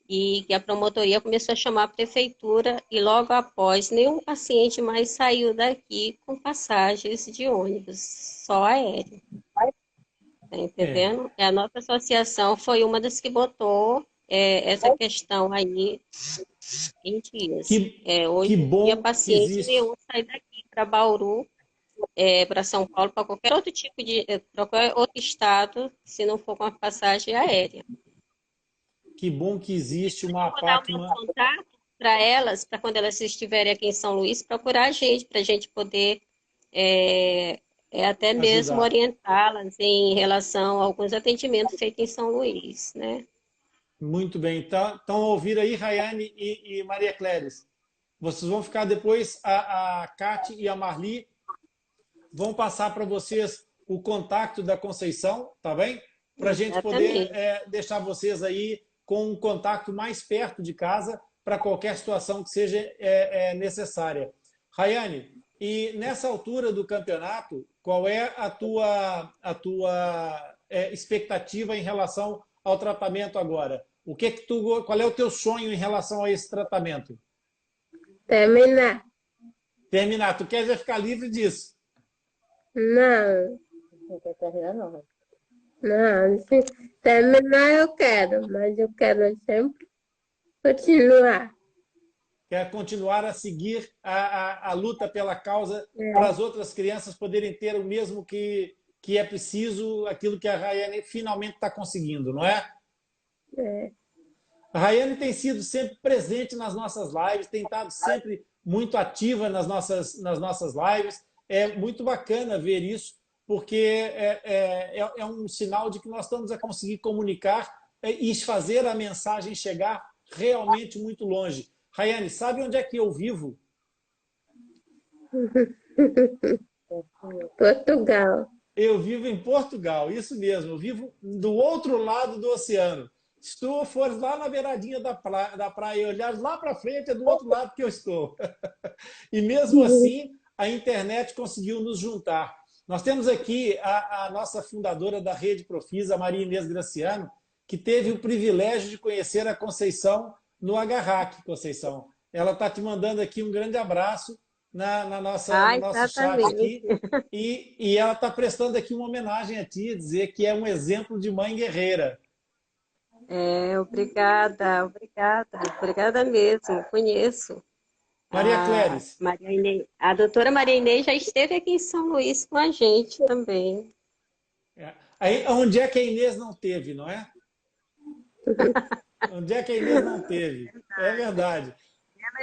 E que a promotoria começou a chamar a prefeitura e logo após nenhum paciente mais saiu daqui com passagens de ônibus, só aéreo. Tá entendendo? A nossa associação foi uma das que botou essa questão aí em dias. Hoje em dia, paciente nenhum sai daqui para Bauru, para São Paulo, para qualquer outro tipo para qualquer outro estado, se não for com a passagem aérea. Que bom que existe uma PACMA. Vou dar o meu contato para elas, para quando elas estiverem aqui em São Luís, procurar a gente, para a gente poder até mesmo orientá-las em relação a alguns atendimentos feitos em São Luís, né? Muito bem. Então, ouvir aí, Rayane e Maria Cléris. Vocês vão ficar depois, a Cati e a Marli vão passar para vocês o contato da Conceição, tá bem? Para a gente poder deixar vocês aí com um contato mais perto de casa para qualquer situação que seja necessária. Rayane, e nessa altura do campeonato, qual é a tua expectativa em relação ao tratamento agora? Qual é o teu sonho em relação a esse tratamento? Terminar. Terminar. Tu queres ficar livre disso? Não. Não quer terminar, não. Não, se terminar eu quero, mas eu quero sempre continuar. Quer continuar a seguir a luta pela causa para É, as outras crianças poderem ter o mesmo que é preciso, aquilo que a Rayane finalmente está conseguindo, não é? é. A Rayane tem sido sempre presente nas nossas lives, tem estado sempre muito ativa nas nossas lives. É muito bacana ver isso, porque é um sinal de que nós estamos a conseguir comunicar e fazer a mensagem chegar realmente muito longe. Rayane, sabe onde é que eu vivo? Portugal. Eu vivo em Portugal, isso mesmo. Eu vivo do outro lado do oceano. Se tu fores lá na beiradinha da praia e olhares lá para frente, é do outro lado que eu estou. E mesmo assim, a internet conseguiu nos juntar. Nós temos aqui a nossa fundadora da Rede Profis, a Maria Inês Graciano, que teve o privilégio de conhecer a Conceição no Agarrac, Conceição. Ela está te mandando aqui um grande abraço no Ah, nosso chat exatamente. aqui. E ela está prestando aqui uma homenagem a ti, dizer que é um exemplo de mãe guerreira. Obrigada, obrigada, obrigada mesmo. Conheço. Maria A, Cleres, Maria Inês, a doutora Maria Inês já esteve aqui em São Luís com a gente também. aí, onde é que a Inês não teve, não é? Onde é que a Inês não teve? É verdade.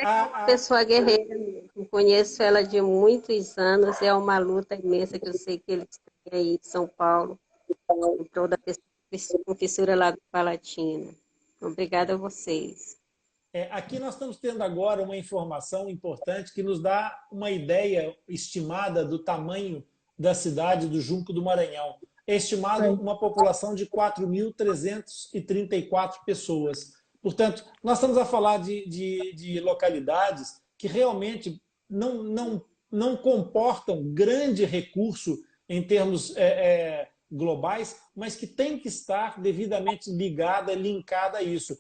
Uma A, a, pessoa guerreira mesmo. Conheço ela de muitos anos, é uma luta imensa que eu sei que eles têm aí em São Paulo, em toda a com fissura lá do Palatina. Obrigada a vocês. aqui nós estamos tendo agora uma informação importante que nos dá uma ideia estimada do tamanho da cidade do Junco do Maranhão. É estimado uma população de 4.334 pessoas. Portanto, nós estamos a falar de localidades que realmente não comportam grande recurso em termos globais, mas que tem que estar devidamente ligada, linkada a isso.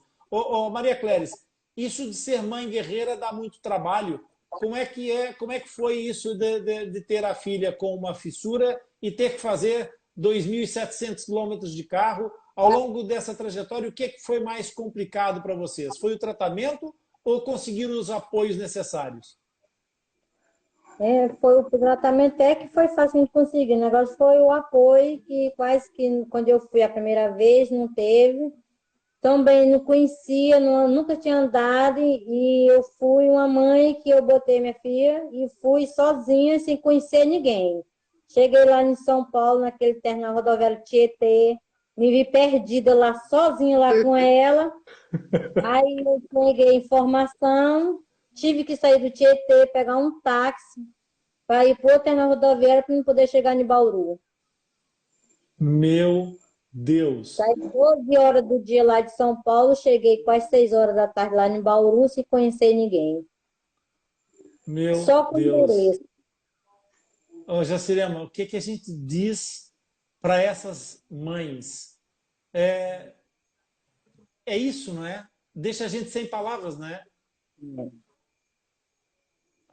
Maria Cléris, isso de ser mãe guerreira dá muito trabalho. Como é que foi isso de ter a filha com uma fissura e ter que fazer 2.700 quilômetros de carro? Ao longo dessa trajetória, o que foi mais complicado para vocês? Foi o tratamento ou conseguir os apoios necessários? Foi o tratamento é que foi fácil de conseguir. O negócio foi o apoio, que quase que quando eu fui a primeira vez não teve. Também não conhecia, nunca tinha andado, e eu fui uma mãe que eu botei minha filha e fui sozinha, sem conhecer ninguém. Cheguei lá em São Paulo, naquele terminal rodoviário Tietê, me vi perdida lá, sozinha lá com ela. Aí eu peguei informação, tive que sair do Tietê, pegar um táxi para ir para o terminal rodoviário para não poder chegar em Bauru. Meu Deus! Saí 12 horas do dia lá de São Paulo, cheguei quase 6 horas da tarde lá em Bauru, sem conhecer ninguém. Meu Só com Deus! endereço. Ô, Jacirema, o que a gente diz para essas mães? É, é isso, não é? Deixa a gente sem palavras, não é?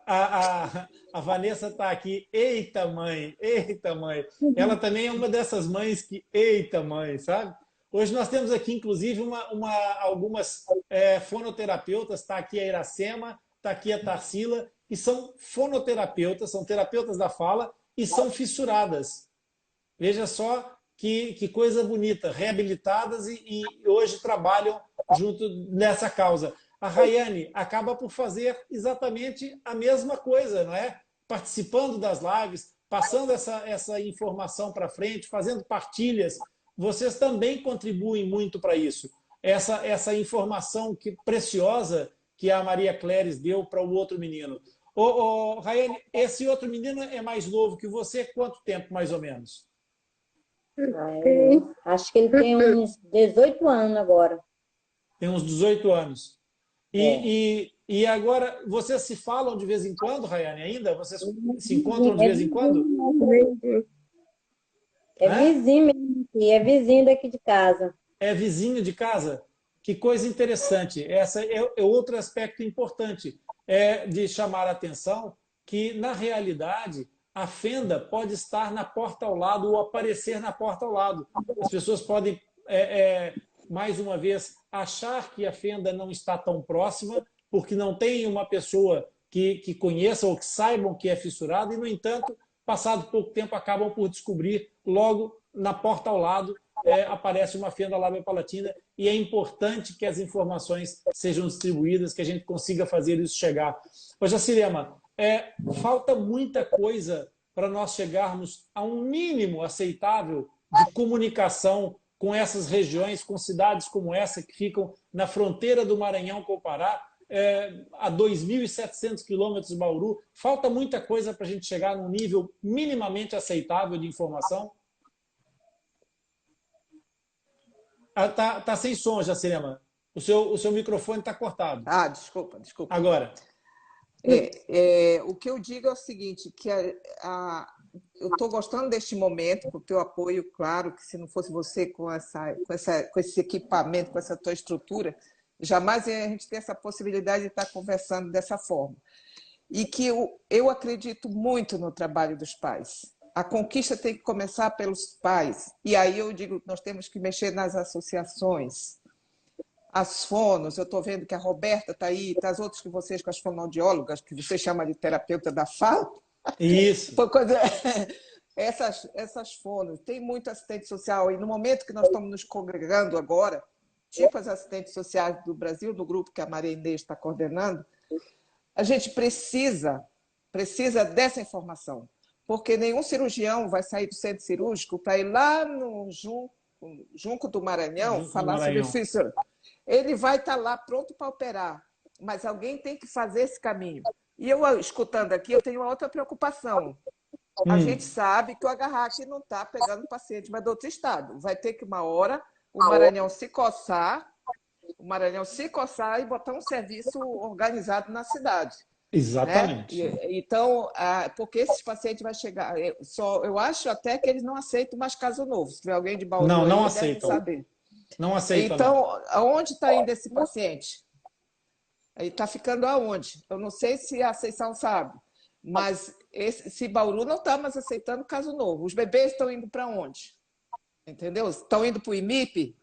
A Vanessa está aqui. Eita, mãe! Eita, mãe! Ela também é uma dessas mães que, eita, mãe, sabe? Hoje nós temos aqui, inclusive, algumas fonoterapeutas. Está aqui a Iracema, está aqui a Tarsila, que são fonoterapeutas, são terapeutas da fala e são fissuradas. Veja só que coisa bonita, reabilitadas e hoje trabalham junto nessa causa. A Rayane acaba por fazer exatamente a mesma coisa, não é? Participando das lives, passando essa informação para frente, fazendo partilhas. Vocês também contribuem muito para isso. Essa informação preciosa que a Maria Cléris deu para o outro menino. Rayane, esse outro menino é mais novo que você? Quanto tempo, mais ou menos? Acho que ele tem uns 18 anos agora. Tem uns 18 anos. É. E agora, vocês se falam de vez em quando, Rayane, ainda? Vocês se encontram de vez em quando? É vizinho mesmo, é vizinho daqui de casa. É vizinho de casa? Que coisa interessante. Esse é outro aspecto importante de chamar a atenção, que, na realidade, a fenda pode estar na porta ao lado ou aparecer na porta ao lado. As pessoas podem, mais uma vez, achar que a fenda não está tão próxima, porque não tem uma pessoa que conheça ou que saibam que é fissurado, e, no entanto, passado pouco tempo, acabam por descobrir, logo na porta ao lado, aparece uma fenda labiopalatina, e é importante que as informações sejam distribuídas, que a gente consiga fazer isso chegar. Ô, Jacirema, falta muita coisa para nós chegarmos a um mínimo aceitável de comunicação com essas regiões, com cidades como essa, que ficam na fronteira do Maranhão com o Pará, a 2.700 quilômetros de Bauru. Falta muita coisa para a gente chegar num nível minimamente aceitável de informação. Tá sem som, Jacirema. O seu microfone está cortado. Desculpa. Agora. O que eu digo é o seguinte, que eu estou gostando deste momento, com o teu apoio, claro, que se não fosse você com esse equipamento, com essa tua estrutura, jamais a gente ter essa possibilidade de estar conversando dessa forma. E que eu acredito muito no trabalho dos pais. A conquista tem que começar pelos pais. E aí eu digo, nós temos que mexer nas associações, as fonos. Eu estou vendo que a Roberta está aí, tá as outras que vocês, com as fonoaudiólogas, que você chama de terapeuta da fala. Isso. Essas fonos. Tem muito assistente social. E no momento que nós estamos nos congregando agora, tipo as assistentes sociais do Brasil, do grupo que a Maria Inês está coordenando, a gente precisa dessa informação. Porque nenhum cirurgião vai sair do centro cirúrgico para ir lá no Junco do Maranhão falar sobre fístula. Ele vai estar lá pronto para operar, mas alguém tem que fazer esse caminho. E eu, escutando aqui, eu tenho uma outra preocupação. A gente sabe que o agarrate não está pegando paciente, mas de outro estado. Vai ter que, uma hora, o Maranhão se coçar e botar um serviço organizado na cidade. Exatamente. Né? Então, porque esses pacientes vão chegar... Eu acho até que eles não aceitam mais caso novo. Se tiver alguém de Bauru, não aí, aceitam. Saber. Não aceitam. Então, aonde está indo esse paciente? Ele está ficando aonde? Eu não sei se a Aceição sabe, mas se Bauru não está mais aceitando caso novo. Os bebês estão indo para onde? Entendeu? Estão indo para o IMIP?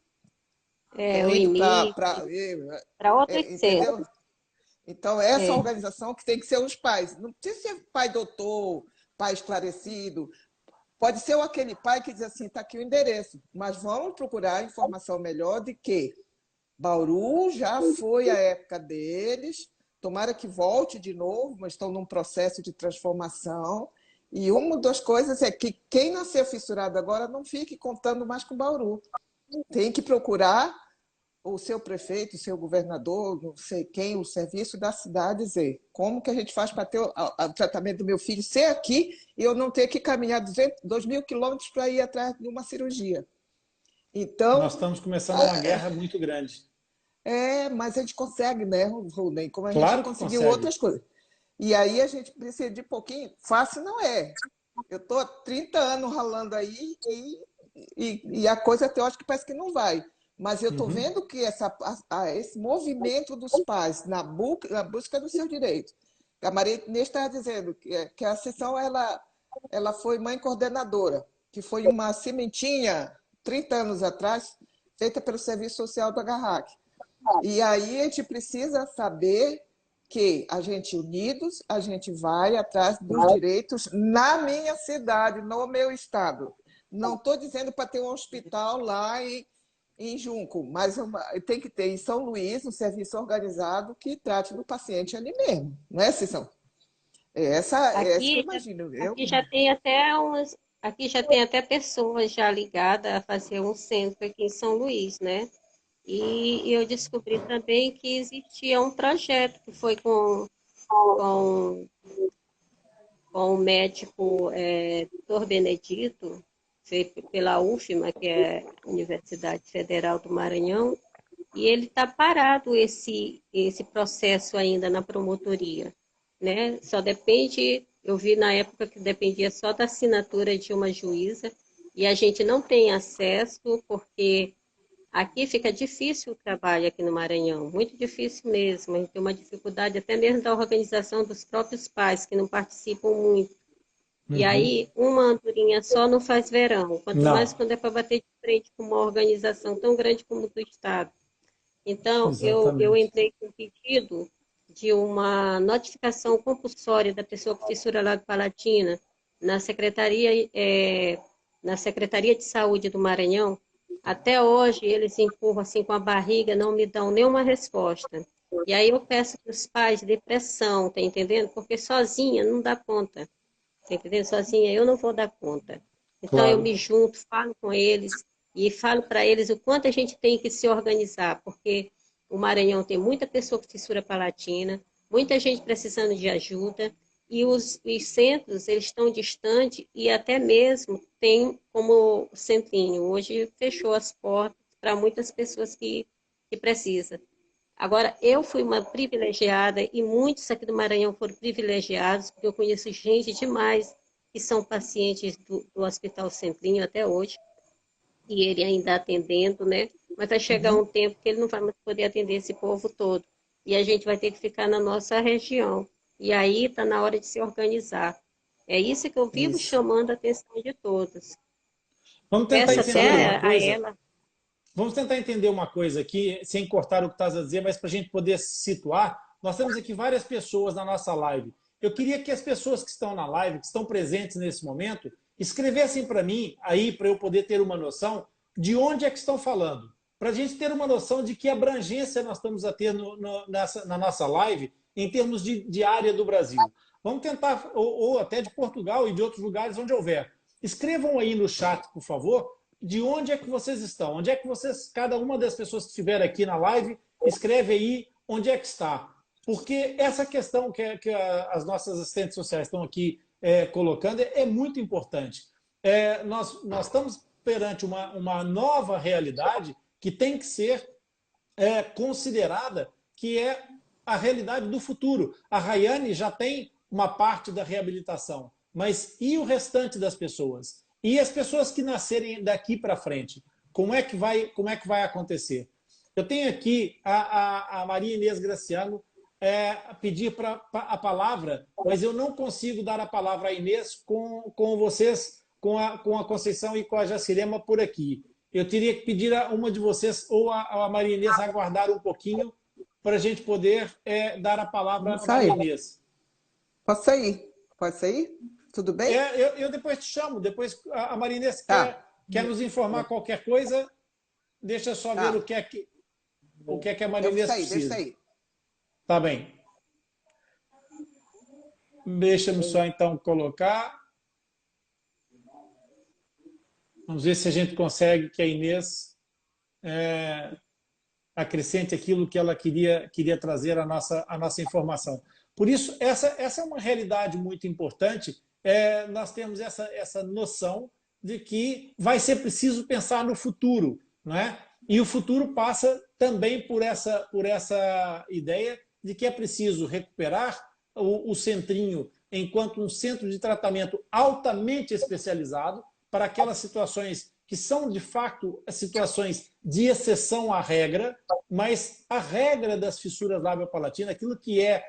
O IMIP, para outros centros. Então, essa organização que tem que ser os pais. Não precisa ser pai doutor, pai esclarecido. Pode ser aquele pai que diz assim, está aqui o endereço, mas vamos procurar informação melhor de que Bauru já foi a época deles, tomara que volte de novo, mas estão num processo de transformação. E uma das coisas é que quem nasceu fissurado agora não fique contando mais com Bauru. Tem que procurar o seu prefeito, o seu governador, não sei quem, o serviço da cidade, dizer como que a gente faz para ter o tratamento do meu filho ser aqui e eu não ter que caminhar 2.000 quilômetros para ir atrás de uma cirurgia. Então, nós estamos começando uma guerra muito grande. Mas a gente consegue, né, Rudem? Como a claro gente conseguiu outras coisas. E aí a gente precisa de pouquinho. Fácil não é. Eu estou há 30 anos ralando aí e a coisa até hoje que parece que não vai. Mas eu estou vendo que esse movimento dos pais na busca do seu direito. A Maria Inês estava dizendo que a sessão ela foi mãe coordenadora, que foi uma sementinha, 30 anos atrás, feita pelo Serviço Social do Agarrac. E aí a gente precisa saber que a gente unidos, a gente vai atrás dos direitos na minha cidade, no meu estado. Não estou dizendo para ter um hospital lá em Junco, mas tem que ter em São Luís um serviço organizado que trate do paciente ali mesmo, não é, Cissão? Essa que eu imagino. Aqui já tem até pessoas já ligadas a fazer um centro aqui em São Luís, né? E eu descobri também que existia um projeto que foi com o médico Dr. Benedito, feito pela UFMA, que é a Universidade Federal do Maranhão, e ele está parado esse processo ainda na promotoria, né? Só depende, eu vi na época que dependia só da assinatura de uma juíza, e a gente não tem acesso porque aqui fica difícil o trabalho aqui no Maranhão, muito difícil mesmo. A gente tem uma dificuldade até mesmo da organização dos próprios pais, que não participam muito. E aí, uma andorinha só não faz verão, quanto Não. mais quando é para bater de frente com uma organização tão grande como o do Estado. Então, eu Exatamente. entrei com um pedido de uma notificação compulsória da pessoa com fissura labiopalatina na na Secretaria de Saúde do Maranhão. Até hoje, eles empurram assim com a barriga, não me dão nenhuma resposta. E aí eu peço para os pais depressão, tá entendendo? Porque sozinha não dá conta. Tá entendendo? Sozinha eu não vou dar conta. Então eu Claro. me junto, falo com eles e falo para eles o quanto a gente tem que se organizar, porque o Maranhão tem muita pessoa com fissura palatina, muita gente precisando de ajuda, e os centros eles estão distantes e até mesmo tem como o Centrinho. Hoje fechou as portas para muitas pessoas que precisam. Agora, eu fui uma privilegiada e muitos aqui do Maranhão foram privilegiados, porque eu conheço gente demais que são pacientes do Hospital Centrinho até hoje, e ele ainda atendendo, né? Mas vai chegar um tempo que ele não vai mais poder atender esse povo todo. E a gente vai ter que ficar na nossa região. E aí está na hora de se organizar. É isso que eu vivo Isso. chamando a atenção de todos. Vamos tentar Peço entender uma até a coisa. ela. Vamos tentar entender uma coisa aqui, sem cortar o que estás a dizer, mas para a gente poder se situar. Nós temos aqui várias pessoas na nossa live. Eu queria que as pessoas que estão na live, que estão presentes nesse momento, escrevessem para mim, aí, para eu poder ter uma noção de onde é que estão falando. Para a gente ter uma noção de que abrangência nós estamos a ter na nossa live em termos de área do Brasil. Vamos tentar, ou até de Portugal e de outros lugares onde houver. Escrevam aí no chat, por favor, de onde é que vocês estão. Onde é que vocês, cada uma das pessoas que estiver aqui na live, escreve aí onde é que está. Porque essa questão que as nossas assistentes sociais estão aqui colocando é muito importante. Nós estamos perante uma nova realidade que tem que ser considerada, que é a realidade do futuro. A Rayane já tem uma parte da reabilitação, mas e o restante das pessoas? E as pessoas que nascerem daqui para frente? Como é que vai acontecer? Eu tenho aqui a Maria Inês Graciano pedir a palavra, mas eu não consigo dar a palavra a Inês com vocês, com a Conceição e com a Jacirema por aqui. Eu teria que pedir a uma de vocês ou a Maria Inês aguardar um pouquinho para a gente poder dar a palavra à Maria Inês. Posso sair? Pode sair? Tudo bem? Eu depois te chamo. Depois a Maria Inês quer nos informar qualquer coisa. Deixa só ver o que é que a Maria Inês precisa. Deixa eu sair. Tá bem. Deixa-me só então colocar. Vamos ver se a gente consegue que a Inês acrescente aquilo que ela queria trazer à nossa informação. Por isso, essa é uma realidade muito importante. Nós temos essa noção de que vai ser preciso pensar no futuro, não é? E o futuro passa também por essa ideia de que é preciso recuperar o Centrinho enquanto um centro de tratamento altamente especializado para aquelas situações que são, de fato, situações de exceção à regra, mas a regra das fissuras labiopalatinas, aquilo que é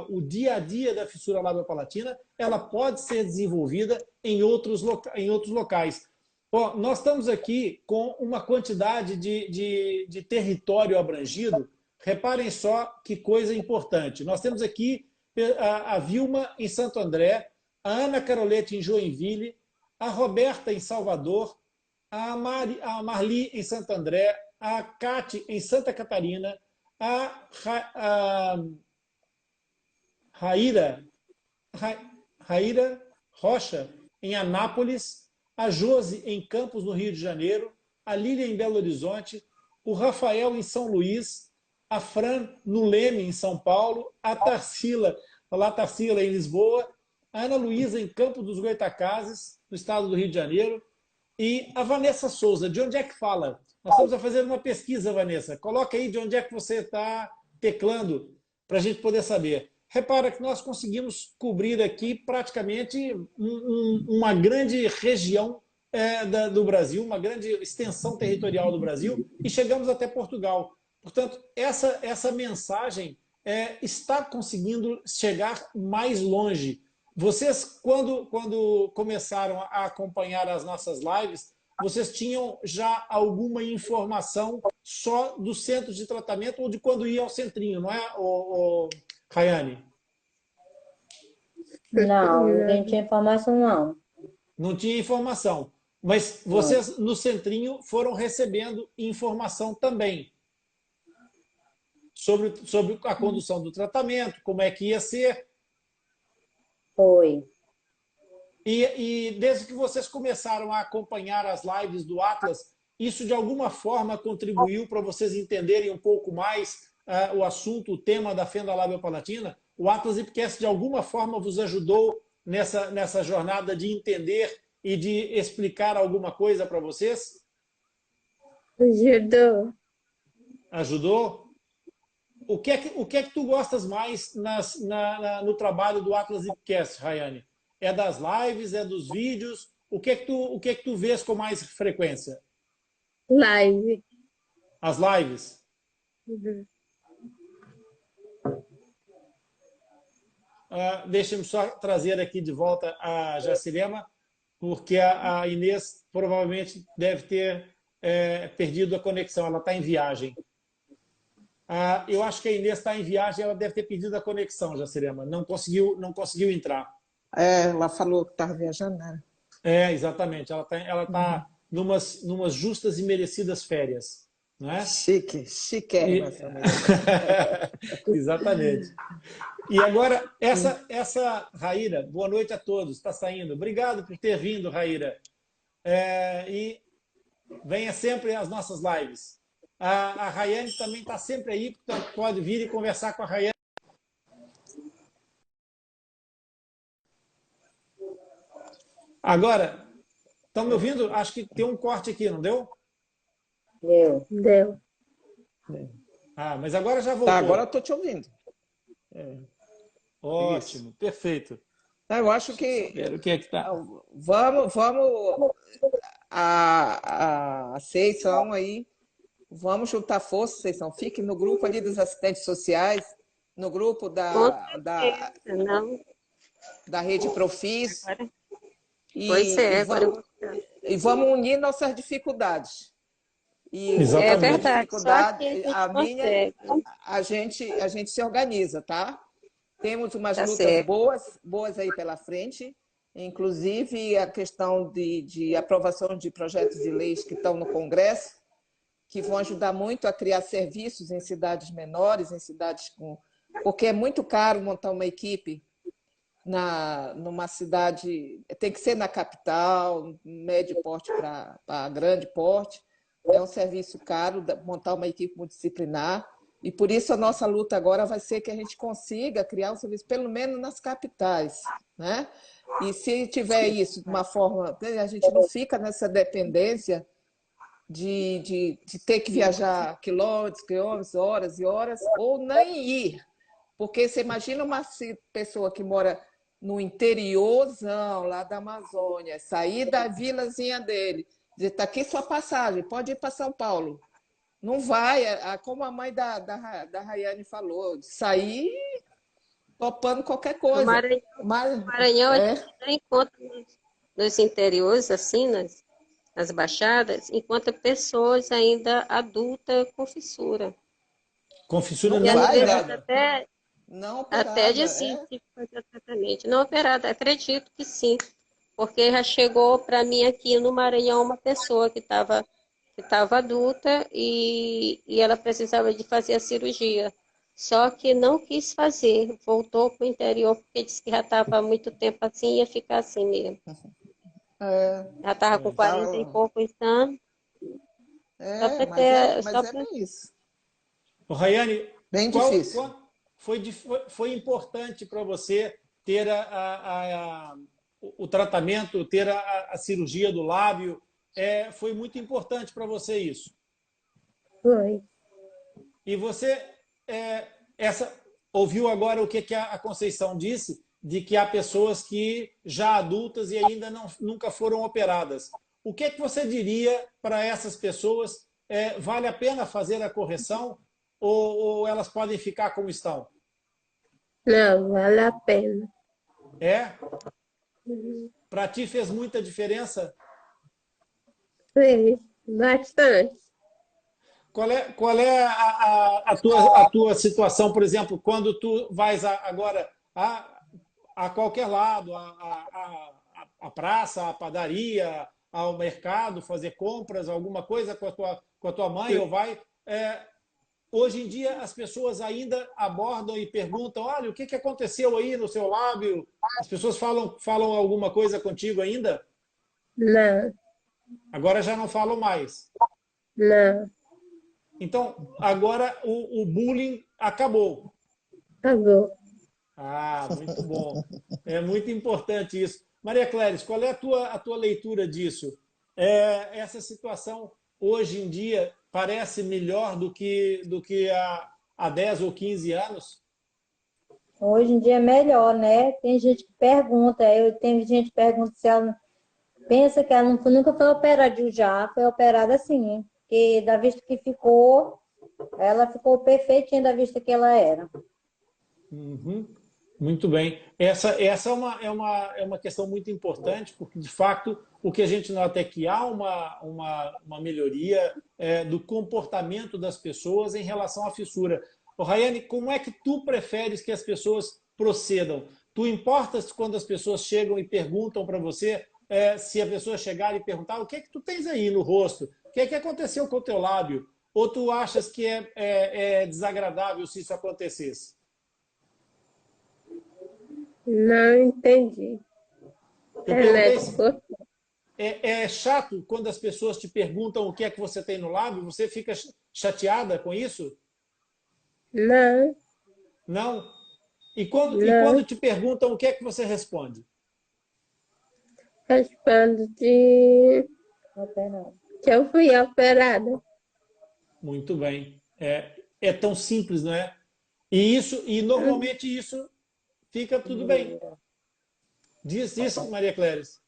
o dia a dia da fissura labiopalatina, ela pode ser desenvolvida em outros locais. Bom, nós estamos aqui com uma quantidade de território abrangido. Reparem só que coisa importante. Nós temos aqui a Vilma em Santo André, a Ana Carolete em Joinville, a Roberta em Salvador, a Marli em Santo André, a Cate em Santa Catarina, a Raíra Rocha em Anápolis, a Josi em Campos, no Rio de Janeiro, a Lília em Belo Horizonte, o Rafael em São Luís, a Fran no Leme, em São Paulo, a Tarsila em Lisboa, a Ana Luísa em Campos dos Goitacazes, no estado do Rio de Janeiro, e a Vanessa Souza. De onde é que fala? Nós estamos a fazer uma pesquisa, Vanessa. Coloca aí de onde é que você está teclando para a gente poder saber. Repara que nós conseguimos cobrir aqui praticamente uma grande região do Brasil, uma grande extensão territorial do Brasil, e chegamos até Portugal. Portanto, essa mensagem está conseguindo chegar mais longe. Vocês, quando começaram a acompanhar as nossas lives, vocês tinham já alguma informação só do centro de tratamento ou de quando ia ao centrinho, não é, Rayane? Não, não tinha informação, não. Não tinha informação. Mas vocês, no centrinho, foram recebendo informação também sobre a condução do tratamento, como é que ia ser. Foi. E desde que vocês começaram a acompanhar as lives do Atlas, isso de alguma forma contribuiu para vocês entenderem um pouco mais o assunto, o tema da fenda labiopalatina? O Atlas Lipcast de alguma forma vos ajudou nessa jornada de entender e de explicar alguma coisa para vocês? Ajudou. Ajudou? O que é que tu gostas mais no trabalho do Atlas Lipcast, Rayane? É das lives, é dos vídeos? O que é que tu vês com mais frequência? Live. As lives? Uhum. Deixa-me só trazer aqui de volta a Jacilema, porque a Inês provavelmente deve ter perdido a conexão, ela está em viagem. Eu acho que a Inês está em viagem, ela deve ter perdido a conexão, Jacilema, não conseguiu entrar. Ela falou que estava viajando, né? Exatamente, ela tá numas justas e merecidas férias, não é? Chiquérrima essa mulher. Exatamente. E agora, essa Raíra, boa noite a todos, está saindo. Obrigado por ter vindo, Raíra. E venha sempre às nossas lives. A Rayane também está sempre aí, portanto, pode vir e conversar com a Rayane. Agora, estão me ouvindo? Acho que tem um corte aqui, não deu? Deu. Mas agora já voltou. Tá, agora eu estou te ouvindo. Ótimo, isso. Perfeito. Eu acho que... O que é que está? Vamos a Seição aí, vamos juntar forças, Seição. Fique no grupo ali dos assistentes sociais, no grupo da Rede Profis. E vamos unir nossas dificuldades. É verdade. A gente se organiza, tá? Temos umas lutas boas aí pela frente, inclusive a questão de aprovação de projetos de leis que estão no Congresso, que vão ajudar muito a criar serviços em cidades menores, em cidades com... Porque é muito caro montar uma equipe numa cidade, tem que ser na capital, médio porte para grande porte. É um serviço caro montar uma equipe multidisciplinar e por isso a nossa luta agora vai ser que a gente consiga criar um serviço, pelo menos nas capitais, né? E se tiver isso de uma forma, a gente não fica nessa dependência de ter que viajar quilômetros, horas e horas, ou nem ir. Porque você imagina uma pessoa que mora no interiorzão lá da Amazônia, sair da vilazinha dele, dizer, está aqui sua passagem, pode ir para São Paulo. Não vai, como a mãe da Rayane falou, sair topando qualquer coisa. O Maranhão a gente não encontra nos interiores, assim, nas baixadas, encontra pessoas ainda adultas com fissura. Com fissura não vai, não operada, até de fazer tratamento. Não operada, acredito que sim. Porque já chegou para mim aqui no Maranhão uma pessoa que estava adulta e ela precisava de fazer a cirurgia. Só que não quis fazer, voltou para o interior porque disse que já estava há muito tempo assim e ia ficar assim mesmo. Já estava com 40 e poucos anos. Mas é bem isso. Rayane, bem difícil. Foi importante para você ter o tratamento, ter a cirurgia do lábio? Foi muito importante para você isso? Foi. E você ouviu agora o que a Conceição disse, de que há pessoas que já adultas e ainda nunca foram operadas. O que você diria para essas pessoas? Vale a pena fazer a correção ou elas podem ficar como estão? Não, vale a pena. É? Para ti fez muita diferença? Fez bastante. Qual é a tua situação, por exemplo, quando tu vais agora a qualquer lado, a praça, a padaria, ao mercado, fazer compras, alguma coisa com a tua mãe, ou vai. Hoje em dia, as pessoas ainda abordam e perguntam: olha, o que aconteceu aí no seu lábio? As pessoas falam alguma coisa contigo ainda? Não, Agora já não falam mais. não, Então, agora o bullying acabou. acabou. Ah, muito bom. É muito importante isso. Maria Cléris, qual é a tua leitura disso? Essa situação, hoje em dia, parece melhor do que há 10 ou 15 anos? Hoje em dia é melhor, né? Tem gente que pergunta, tem gente que pergunta se ela pensa que ela nunca foi operada, já foi operada assim, porque da vista que ficou, ela ficou perfeitinha da vista que ela era. Uhum. Muito bem. Essa é uma questão muito importante, porque, de fato, o que a gente nota é que há uma melhoria do comportamento das pessoas em relação à fissura. Ô, Rayane, como é que tu preferes que as pessoas procedam? Tu importas quando as pessoas chegam e perguntam para você, se a pessoa chegar e perguntar o que é que tu tens aí no rosto? O que é que aconteceu com o teu lábio? Ou tu achas que é desagradável se isso acontecesse? Não entendi. Eu perguntei Remédio se por é chato quando as pessoas te perguntam o que é que você tem no lábio, você fica chateada com isso? Não, Não? E não. quando te perguntam o que é que você responde? Respondo de Operada. que eu fui operada. Muito bem. É tão simples, não é? E normalmente isso fica tudo bem. Diz Maria Cléris.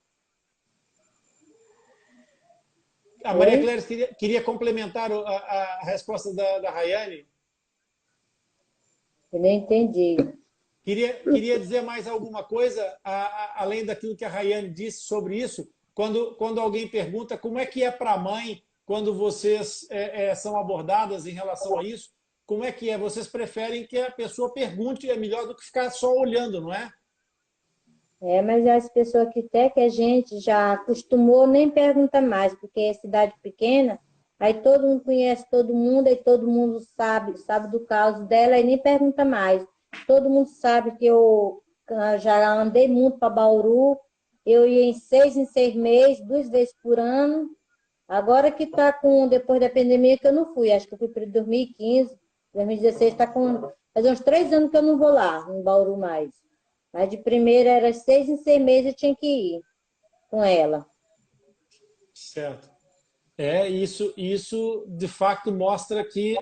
A Maria Oi? Cléris queria complementar a resposta da Rayane. Eu nem entendi. Queria dizer mais alguma coisa, além daquilo que a Rayane disse sobre isso? Quando alguém pergunta como é que é para a mãe quando vocês são abordadas em relação a isso, como é que é? Vocês preferem que a pessoa pergunte, é melhor do que ficar só olhando, não é? Mas as pessoas que até que a gente já acostumou nem pergunta mais, porque é cidade pequena, aí todo mundo conhece todo mundo, aí todo mundo sabe do caso dela e nem pergunta mais. Todo mundo sabe que eu já andei muito para Bauru, eu ia em 6 meses, 2 vezes por ano. Agora que está depois da pandemia que eu não fui, acho que eu fui para 2015, 2016, está com, faz uns 3 anos que eu não vou lá, em Bauru mais. Mas de primeira era 6 meses eu tinha que ir com ela. Certo. Isso de fato mostra que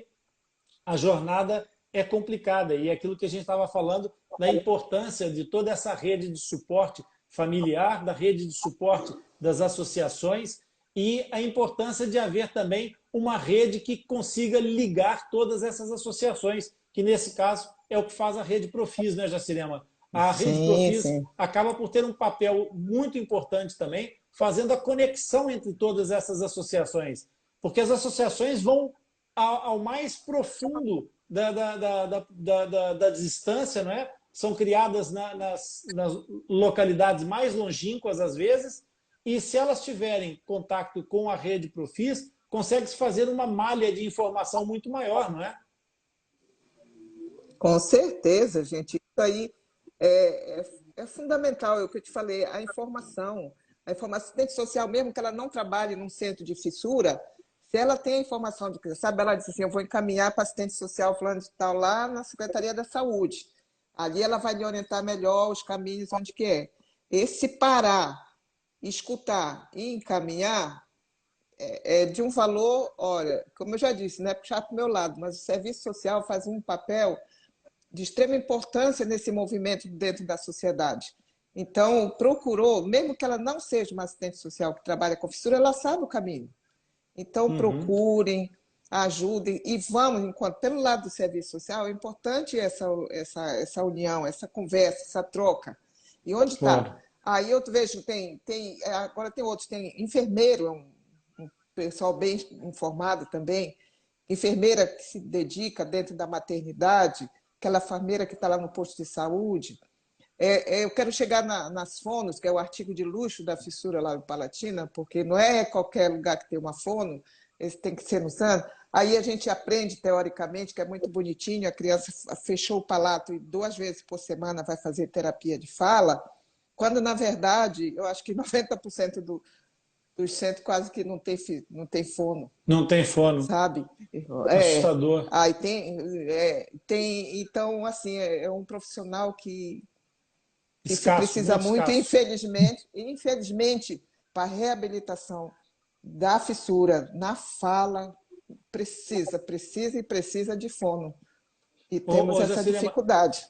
a jornada é complicada e é aquilo que a gente estava falando da importância de toda essa rede de suporte familiar, da rede de suporte das associações e a importância de haver também uma rede que consiga ligar todas essas associações, que nesse caso é o que faz a rede Profis, né, Jacirema? A rede Sim, Profis sim. acaba por ter um papel muito importante também, fazendo a conexão entre todas essas associações, porque as associações vão ao mais profundo da distância, não é? São criadas nas localidades mais longínquas, às vezes, e se elas tiverem contato com a rede Profis, consegue-se fazer uma malha de informação muito maior, não é? Com certeza, gente. Isso aí é fundamental, é o que eu te falei, a informação. A informação assistente social, mesmo que ela não trabalhe num centro de fissura, se ela tem a informação de que, sabe, ela diz assim, eu vou encaminhar para assistente social fulano de tal lá na Secretaria da Saúde. Ali ela vai lhe orientar melhor os caminhos onde que é. Esse parar, escutar e encaminhar é de um valor, olha, como eu já disse, não é puxar para o meu lado, mas o serviço social faz um papel de extrema importância nesse movimento dentro da sociedade. Então, procurou, mesmo que ela não seja uma assistente social que trabalha com fissura, ela sabe o caminho. Então, Uhum. procurem, ajudem e vamos, enquanto pelo lado do serviço social, é importante essa união, essa conversa, essa troca. E onde está? Claro. Aí eu vejo, agora tem outros, tem enfermeiro, um pessoal bem informado também, enfermeira que se dedica dentro da maternidade, aquela enfermeira que está lá no posto de saúde. Eu quero chegar nas fonos, que é o artigo de luxo da fissura lábio-palatina, porque não é qualquer lugar que tem uma fono, esse tem que ser no SAN. Aí a gente aprende, teoricamente, que é muito bonitinho, a criança fechou o palato e 2 vezes por semana vai fazer terapia de fala, quando, na verdade, eu acho que 90% dos centros quase que não tem fono. Não tem fono. Sabe? Assustador. Aí então, assim, é um profissional que se Escasso, precisa muito, escasso. infelizmente, para a reabilitação da fissura na fala, precisa de fono. E temos essa dificuldade.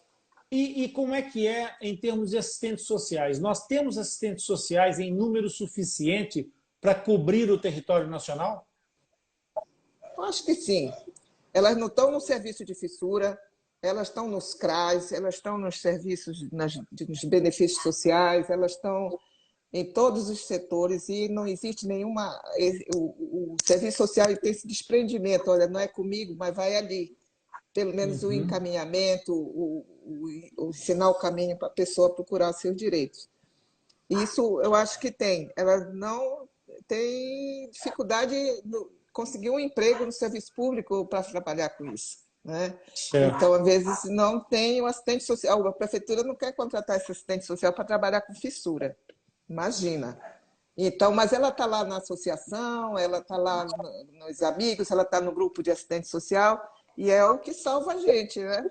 E como é que é em termos de assistentes sociais? Nós temos assistentes sociais em número suficiente para cobrir o território nacional? Eu acho que sim. Elas não estão no serviço de fissura, elas estão nos CRAs, elas estão nos serviços, nos benefícios sociais, elas estão em todos os setores e não existe nenhuma... O serviço social tem esse desprendimento, olha, não é comigo, mas vai ali. Pelo menos o encaminhamento, o ensinar o caminho para a pessoa procurar seus direitos. Isso eu acho que tem. Elas não têm dificuldade de conseguir um emprego no serviço público para trabalhar com isso. Né? Então, às vezes, não tem um assistente social. A prefeitura não quer contratar esse assistente social para trabalhar com fissura. Imagina. Então, mas ela está lá na associação, ela está lá nos amigos, ela está no grupo de assistente social, e é o que salva a gente, né?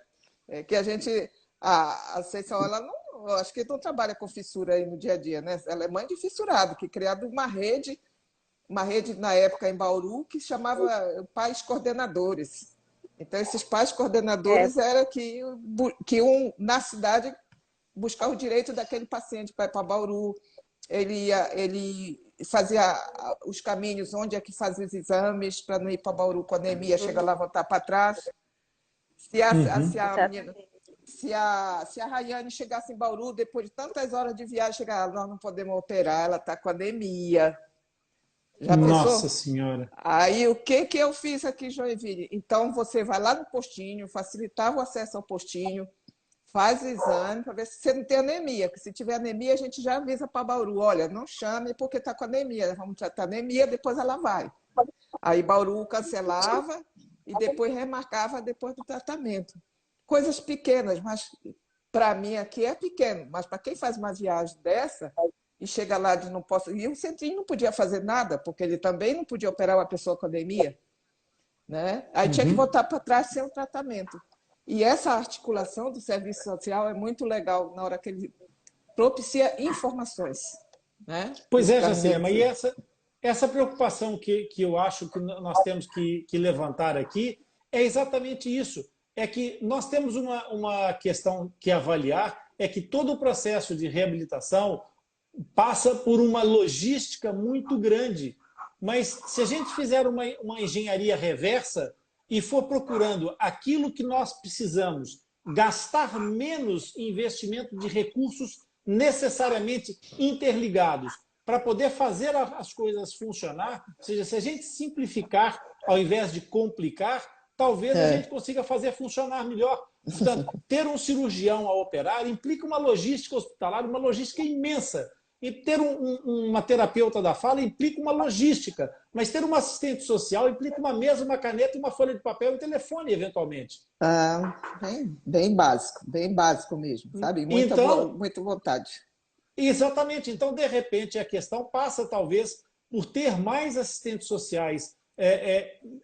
É que a gente... A associação, ela não... Eu acho que não trabalha com fissura aí no dia a dia, né? Ela é mãe de fissurado, que criado uma rede na época em Bauru, que chamava Pais Coordenadores. Então, esses pais coordenadores eram que iam na cidade buscar o direito daquele paciente para ir para Bauru. Ele fazia os caminhos, onde é que fazia os exames, para não ir para Bauru com anemia, chega lá, voltar para trás. Se a Rayane chegasse em Bauru, depois de tantas horas de viagem, chegar, nós não podemos operar, ela está com anemia. Já pensou? Nossa Senhora! Aí, o que eu fiz aqui em Joinville? Então, você vai lá no postinho, facilitar o acesso ao postinho, faz o exame para ver se você não tem anemia, porque se tiver anemia, a gente já avisa para Bauru, olha, não chame porque está com anemia, vamos tratar a anemia, depois ela vai. Aí, Bauru cancelava e depois remarcava depois do tratamento. Coisas pequenas, mas para mim aqui é pequeno, mas para quem faz uma viagem dessa e chega lá de não posso... E o centrinho não podia fazer nada, porque ele também não podia operar uma pessoa com anemia. Né? Aí tinha que voltar para trás sem o tratamento. E essa articulação do serviço social é muito legal na hora que ele propicia informações. Né? Pois é, Jacirema, e essa preocupação que eu acho que nós temos que levantar aqui é exatamente isso. É que nós temos uma questão que avaliar, é que todo o processo de reabilitação passa por uma logística muito grande. Mas se a gente fizer uma engenharia reversa e for procurando aquilo que nós precisamos, gastar menos investimento de recursos necessariamente interligados para poder fazer as coisas funcionar, ou seja, se a gente simplificar ao invés de complicar, talvez a gente consiga fazer funcionar melhor. Portanto, ter um cirurgião a operar implica uma logística hospitalar, uma logística imensa. E ter uma terapeuta da fala implica uma logística, mas ter um assistente social implica uma mesa, uma caneta, uma folha de papel e um telefone, eventualmente. Bem básico mesmo, sabe? Muita vontade. Exatamente. Então, de repente, a questão passa, talvez, por ter mais assistentes sociais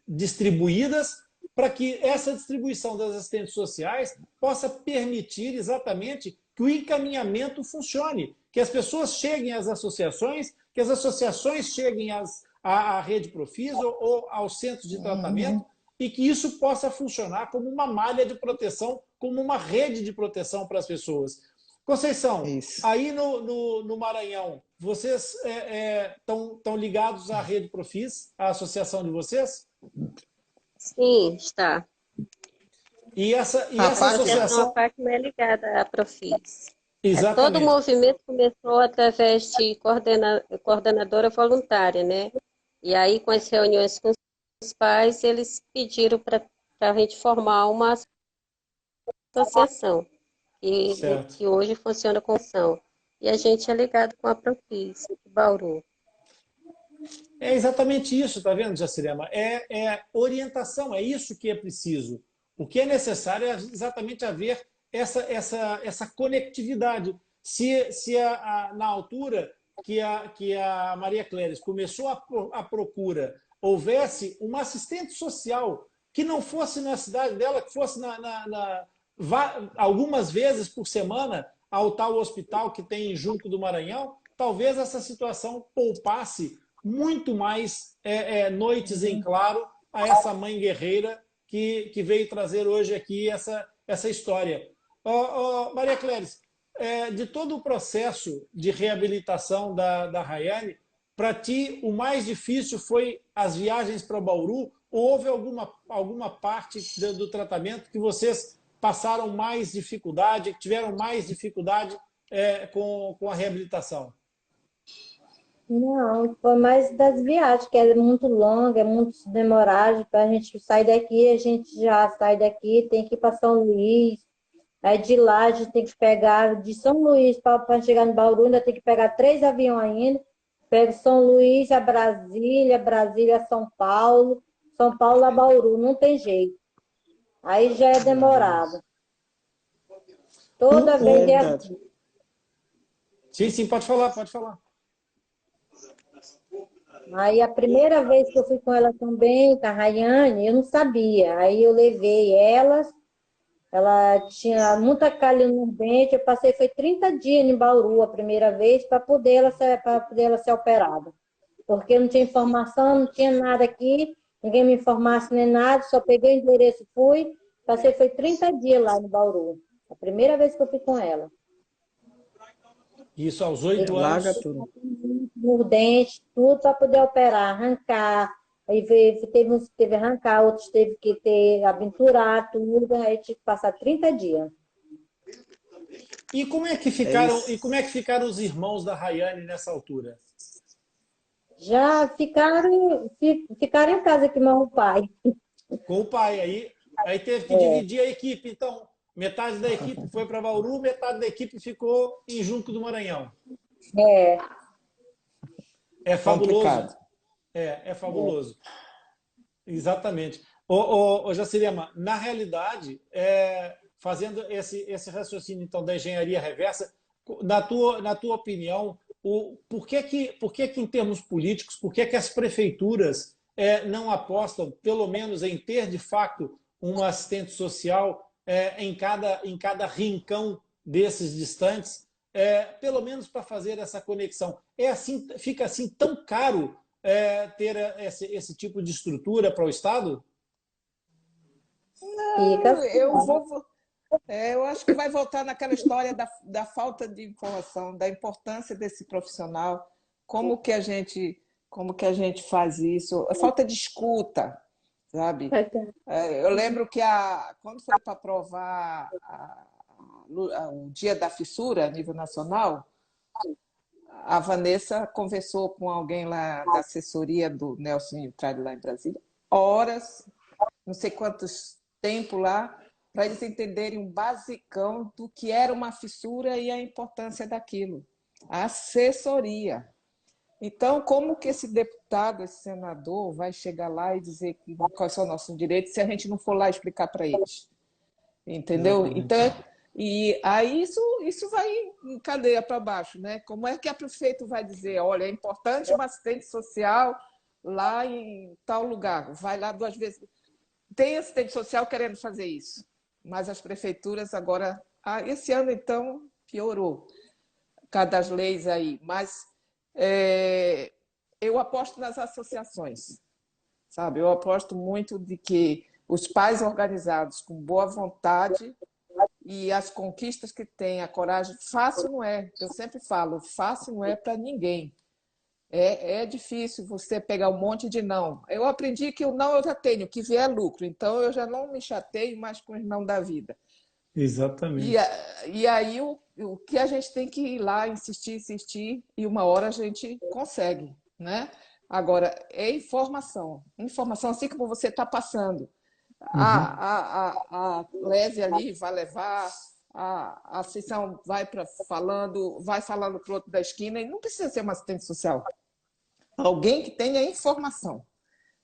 distribuídas, para que essa distribuição das assistentes sociais possa permitir exatamente que o encaminhamento funcione, que as pessoas cheguem às associações, que as associações cheguem à rede Profis ou aos centros de tratamento, e que isso possa funcionar como uma malha de proteção, como uma rede de proteção para as pessoas. Conceição, aí no Maranhão, vocês estão ligados à rede Profis, à associação de vocês? Sim, está. E essa associação... A parte não é ligada à Profis. Todo o Exatamente. movimento começou através de coordenadora voluntária, né? E aí, com as reuniões com os pais, eles pediram para a gente formar uma associação, Certo. que hoje funciona com ação. E a gente é ligado com a Profis, de Bauru. É exatamente isso, tá vendo, Jacirema? É orientação, é isso que é preciso. O que é necessário é exatamente haver essa conectividade. Na altura que a Maria Cléris começou a procura, houvesse uma assistente social que não fosse na cidade dela, que fosse algumas vezes por semana ao tal hospital que tem em Junco do Maranhão, talvez essa situação poupasse muito mais noites em claro a essa mãe guerreira que veio trazer hoje aqui essa história. Maria Cléris, de todo o processo de reabilitação da Rayane, para ti o mais difícil foi as viagens para Bauru ou houve alguma parte do tratamento que vocês passaram mais dificuldade, que tiveram mais dificuldade com a reabilitação? Não, foi mais das viagens, que é muito longa, é muito demorado para a gente sair daqui, a gente já sai daqui, tem que ir para São Luís, aí de lá a gente tem que pegar, de São Luís para chegar no Bauru, ainda tem que pegar 3 aviões ainda, pega São Luís a Brasília, Brasília a São Paulo, São Paulo a Bauru, não tem jeito. Aí já é Meu demorado. Deus. Toda vez é Verdade. assim. Sim, sim, pode falar, pode falar. Aí a primeira vez que eu fui com ela também, com a Rayane, eu não sabia. Aí eu levei elas, ela tinha muita calha no dente, eu passei, foi 30 dias em Bauru a primeira vez para poder ela ser operada. Porque não tinha informação, não tinha nada aqui, ninguém me informasse nem nada, só peguei o endereço, fui, passei, foi 30 dias lá em Bauru. A primeira vez que eu fui com ela. Isso aos 8 Larga anos. tudo. No dente, tudo para poder operar, arrancar. Aí teve uns que teve que arrancar, outros teve que ter, aventurar, tudo. Aí tive que passar 30 dias. E como é que É ficaram, e isso. como é que ficaram os irmãos da Rayane nessa altura? Já ficaram em casa aqui, mas o pai. Com o pai. Aí teve que dividir a equipe. Então, metade da equipe foi para Bauru, metade da equipe ficou em Junco do Maranhão. É, É fabuloso. Complicado. É fabuloso. Exatamente. Ô Jacirema, na realidade, fazendo esse raciocínio então da engenharia reversa, na tua opinião, por que que em termos políticos, por que que as prefeituras não apostam, pelo menos, em ter de fato um assistente social em cada rincão desses distantes, pelo menos para fazer essa conexão? Assim, fica assim tão caro ter esse tipo de estrutura para o Estado? fica Eu assim. vou. Eu acho que vai voltar naquela história da falta de informação, da importância desse profissional, como que a gente faz isso, a falta de escuta, sabe? Eu lembro que quando foi para aprovar o Dia da Fissura a nível nacional, a Vanessa conversou com alguém lá da assessoria do Nelson Intralho lá em Brasília, horas, não sei quantos tempo lá, para eles entenderem um basicão do que era uma fissura e a importância daquilo. A assessoria. Então, como que esse deputado, esse senador, vai chegar lá e dizer quais são os nossos direitos se a gente não for lá explicar para eles? Entendeu? Então, Exatamente. e aí isso vai em cadeia para baixo, né? Como é que a prefeito vai dizer, olha, é importante uma assistente social lá em tal lugar, vai lá 2 vezes. Tem assistente social querendo fazer isso, mas as prefeituras agora, esse ano então piorou, por causa das leis aí, mas eu aposto nas associações, sabe? Eu aposto muito de que os pais organizados com boa vontade e as conquistas que têm, a coragem, fácil não é, eu sempre falo, fácil não é para ninguém. É difícil você pegar um monte de não. Eu aprendi que o não eu já tenho, que vier lucro, então eu já não me chateio mais com os não da vida. Exatamente. E aí o que a gente tem que ir lá, insistir, insistir, e uma hora a gente consegue, né? Agora, é informação. Informação assim como você está passando. Uhum. A Lésia ali vai levar, a Associação vai falando para o outro da esquina, e não precisa ser uma assistente social. Alguém que tenha informação.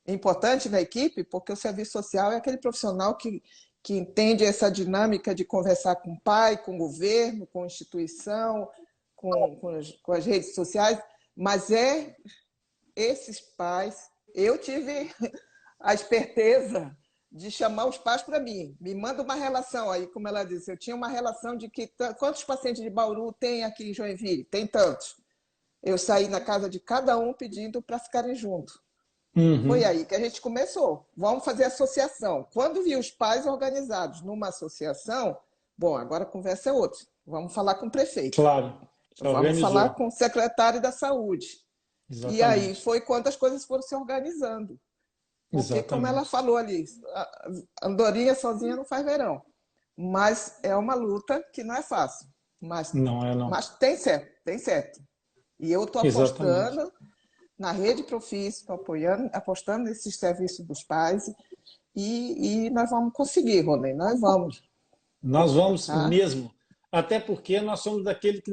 É importante na equipe, porque o serviço social é aquele profissional que entende essa dinâmica de conversar com o pai, com o governo, com a instituição, com as redes sociais, mas esses pais. Eu tive a esperteza de chamar os pais para mim. Me manda uma relação aí, como ela disse. Eu tinha uma relação de que quantos pacientes de Bauru tem aqui em Joinville? Tem tantos. Eu saí na casa de cada um pedindo para ficarem juntos. Foi Uhum. aí que a gente começou. Vamos fazer associação. Quando vi os pais organizados numa associação, bom, agora a conversa é outra. Vamos falar com o prefeito. Claro. Se Vamos falar organizou. com o secretário da saúde. E aí Exatamente. foi quando as coisas foram se organizando. Porque, como ela Exatamente. falou ali, a andorinha sozinha não faz verão. Mas é uma luta que não é fácil. Mas, Não é não. mas tem certo, tem certo. E eu estou Exatamente. apostando na Rede Profício, estou apoiando, apostando nesse serviço dos pais. E nós vamos conseguir, Rony, nós vamos. Nós vamos Tá? mesmo. Até porque nós somos daquele que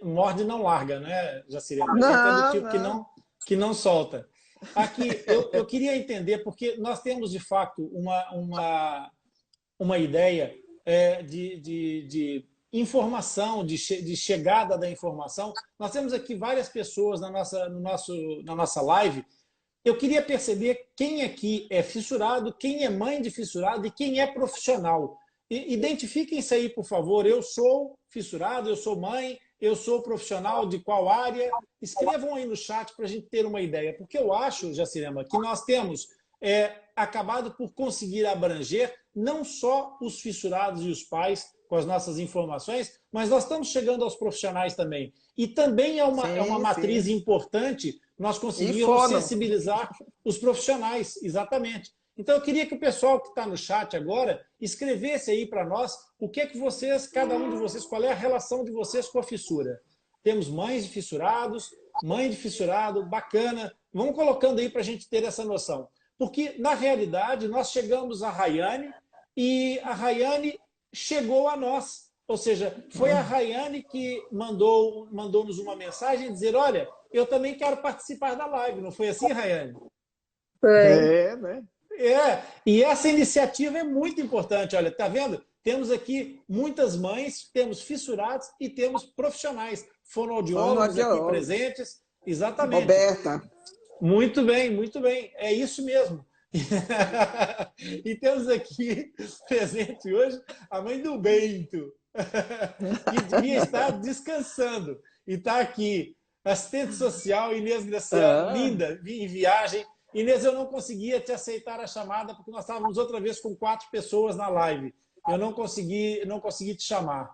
morde e não larga, né, Jacirema? A gente é do Não, tipo não. que não solta. Aqui, eu queria entender, porque nós temos, de fato, uma ideia de informação, de chegada da informação. Nós temos aqui várias pessoas na nossa live. Eu queria perceber quem aqui é fissurado, quem é mãe de fissurado e quem é profissional. Identifiquem isso aí, por favor. Eu sou fissurado, eu sou mãe, eu sou profissional de qual área. Escrevam aí no chat para a gente ter uma ideia. Porque eu acho, Jacirema, que nós temos acabado por conseguir abranger não só os fissurados e os pais com as nossas informações, mas nós estamos chegando aos profissionais também. E também é uma Sim, matriz sim. importante nós E conseguirmos fono. sensibilizar os profissionais, exatamente. Então, eu queria que o pessoal que está no chat agora escrevesse aí para nós o que é que vocês, cada um de vocês, qual é a relação de vocês com a fissura. Temos mães de fissurados, mãe de fissurado, bacana. Vamos colocando aí para a gente ter essa noção. Porque, na realidade, nós chegamos a Rayane e a Rayane chegou a nós. Ou seja, foi a Rayane que mandou-nos uma mensagem dizer, olha, eu também quero participar da live. Não foi assim, Rayane? Foi. É, né? E essa iniciativa é muito importante. Olha, tá vendo? Temos aqui muitas mães, temos fissurados e temos profissionais, fonoaudiólogos aqui Fonoaudiólogos. presentes. Exatamente. Roberta. Muito bem, muito bem. É isso mesmo. E temos aqui presente hoje a mãe do Bento, que devia estar descansando. E está aqui, assistente social, Inês Graciano, Ah, linda, em viagem. Inês, eu não conseguia te aceitar a chamada, porque nós estávamos outra vez com 4 pessoas na live. Eu não consegui te chamar.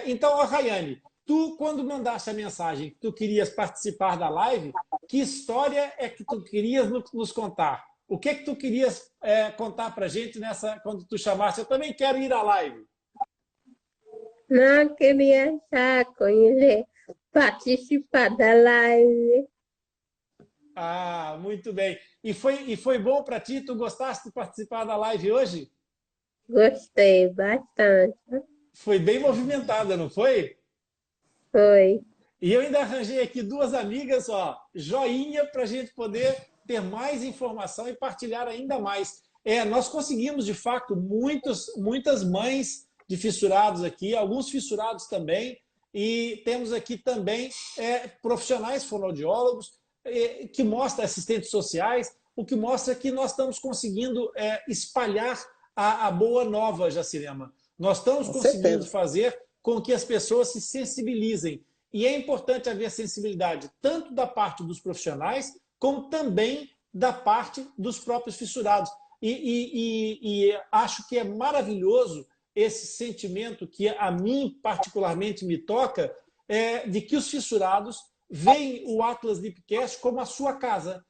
Então, a Rayane, tu, quando mandaste a mensagem que tu querias participar da live, que história é que tu querias nos contar? O que é que tu querias contar para a gente quando tu chamaste? Eu também quero ir à live. Não queria estar com ele, participar da live. Ah, muito bem. E foi bom para ti? Tu gostaste de participar da live hoje? Gostei bastante. Foi bem movimentada, não foi? Foi. E eu ainda arranjei aqui 2 amigas, ó, joinha para a gente poder ter mais informação e partilhar ainda mais. Nós conseguimos, de fato, muitas mães de fissurados aqui, alguns fissurados também, e temos aqui também profissionais fonoaudiólogos, que mostram assistentes sociais, o que mostra que nós estamos conseguindo espalhar a boa nova, Jacirema. Nós estamos com conseguindo certeza. fazer com que as pessoas se sensibilizem. E é importante haver sensibilidade tanto da parte dos profissionais, como também da parte dos próprios fissurados. E acho que é maravilhoso esse sentimento que a mim particularmente me toca, de que os fissurados veem o Atlas Lipcast como a sua casa.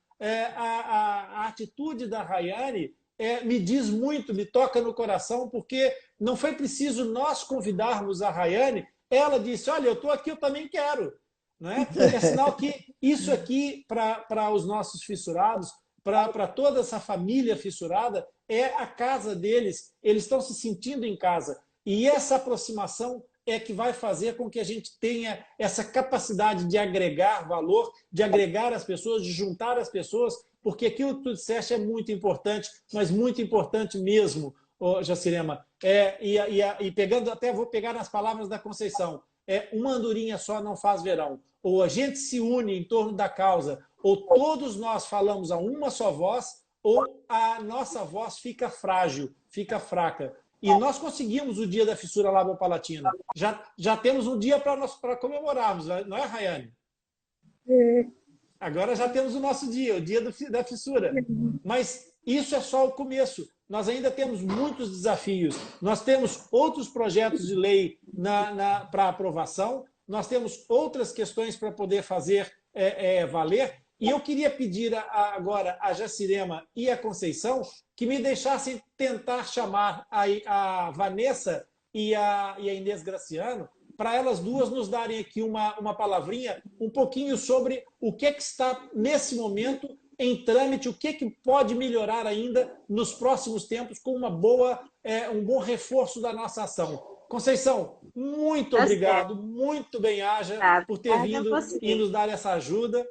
A atitude da Rayane me diz muito, me toca no coração, porque não foi preciso nós convidarmos a Rayane, ela disse, olha, eu estou aqui, eu também quero. Né? É sinal que isso aqui, para os nossos fissurados, para toda essa família fissurada, é a casa deles, eles estão se sentindo em casa. E essa aproximação é que vai fazer com que a gente tenha essa capacidade de agregar valor, de agregar as pessoas, de juntar as pessoas, porque aquilo que tu disseste é muito importante, mas muito importante mesmo, Jacirema. Pegando, até vou pegar nas palavras da Conceição, uma andorinha só não faz verão. Ou a gente se une em torno da causa, ou todos nós falamos a uma só voz, ou a nossa voz fica frágil, fica fraca. E nós conseguimos o dia da fissura labiopalatina. Já temos um dia para comemorarmos, não é, Rayane? Agora já temos o nosso dia, o dia da fissura. Mas isso é só o começo. Nós ainda temos muitos desafios. Nós temos outros projetos de lei para aprovação, nós temos outras questões para poder fazer valer. E eu queria pedir agora a Jacirema e a Conceição que me deixassem tentar chamar a Vanessa e a Inês Graciano para elas duas nos darem aqui uma palavrinha, um pouquinho sobre o que está nesse momento em trâmite, o que pode melhorar ainda nos próximos tempos com um bom reforço da nossa ação. Conceição, muito obrigado, muito bem-aja por ter vindo e nos dar essa ajuda.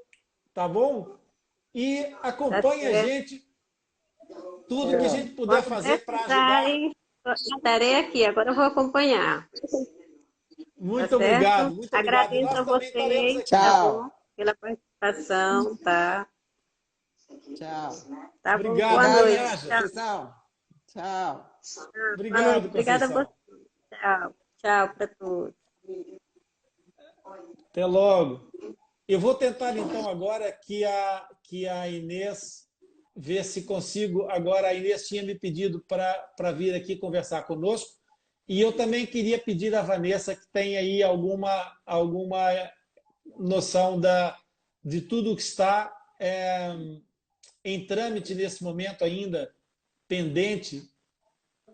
Tá bom? E acompanhe a gente, tudo que a gente puder fazer para ajudar. Estarei aqui, agora eu vou acompanhar. Muito obrigado, muito obrigado. Agradeço a vocês, Tchau. pela participação, tá? Tchau. Tá bom, Obrigado, boa noite. Conceição. Tchau. Obrigado, Obrigada a Conceição. você. Tchau. Tchau para todos. Até logo. Eu vou tentar, então, agora que a Inês ver se consigo. Agora, a Inês tinha me pedido para vir aqui conversar conosco. E eu também queria pedir à Vanessa que tem aí alguma noção de tudo que está em trâmite nesse momento ainda, pendente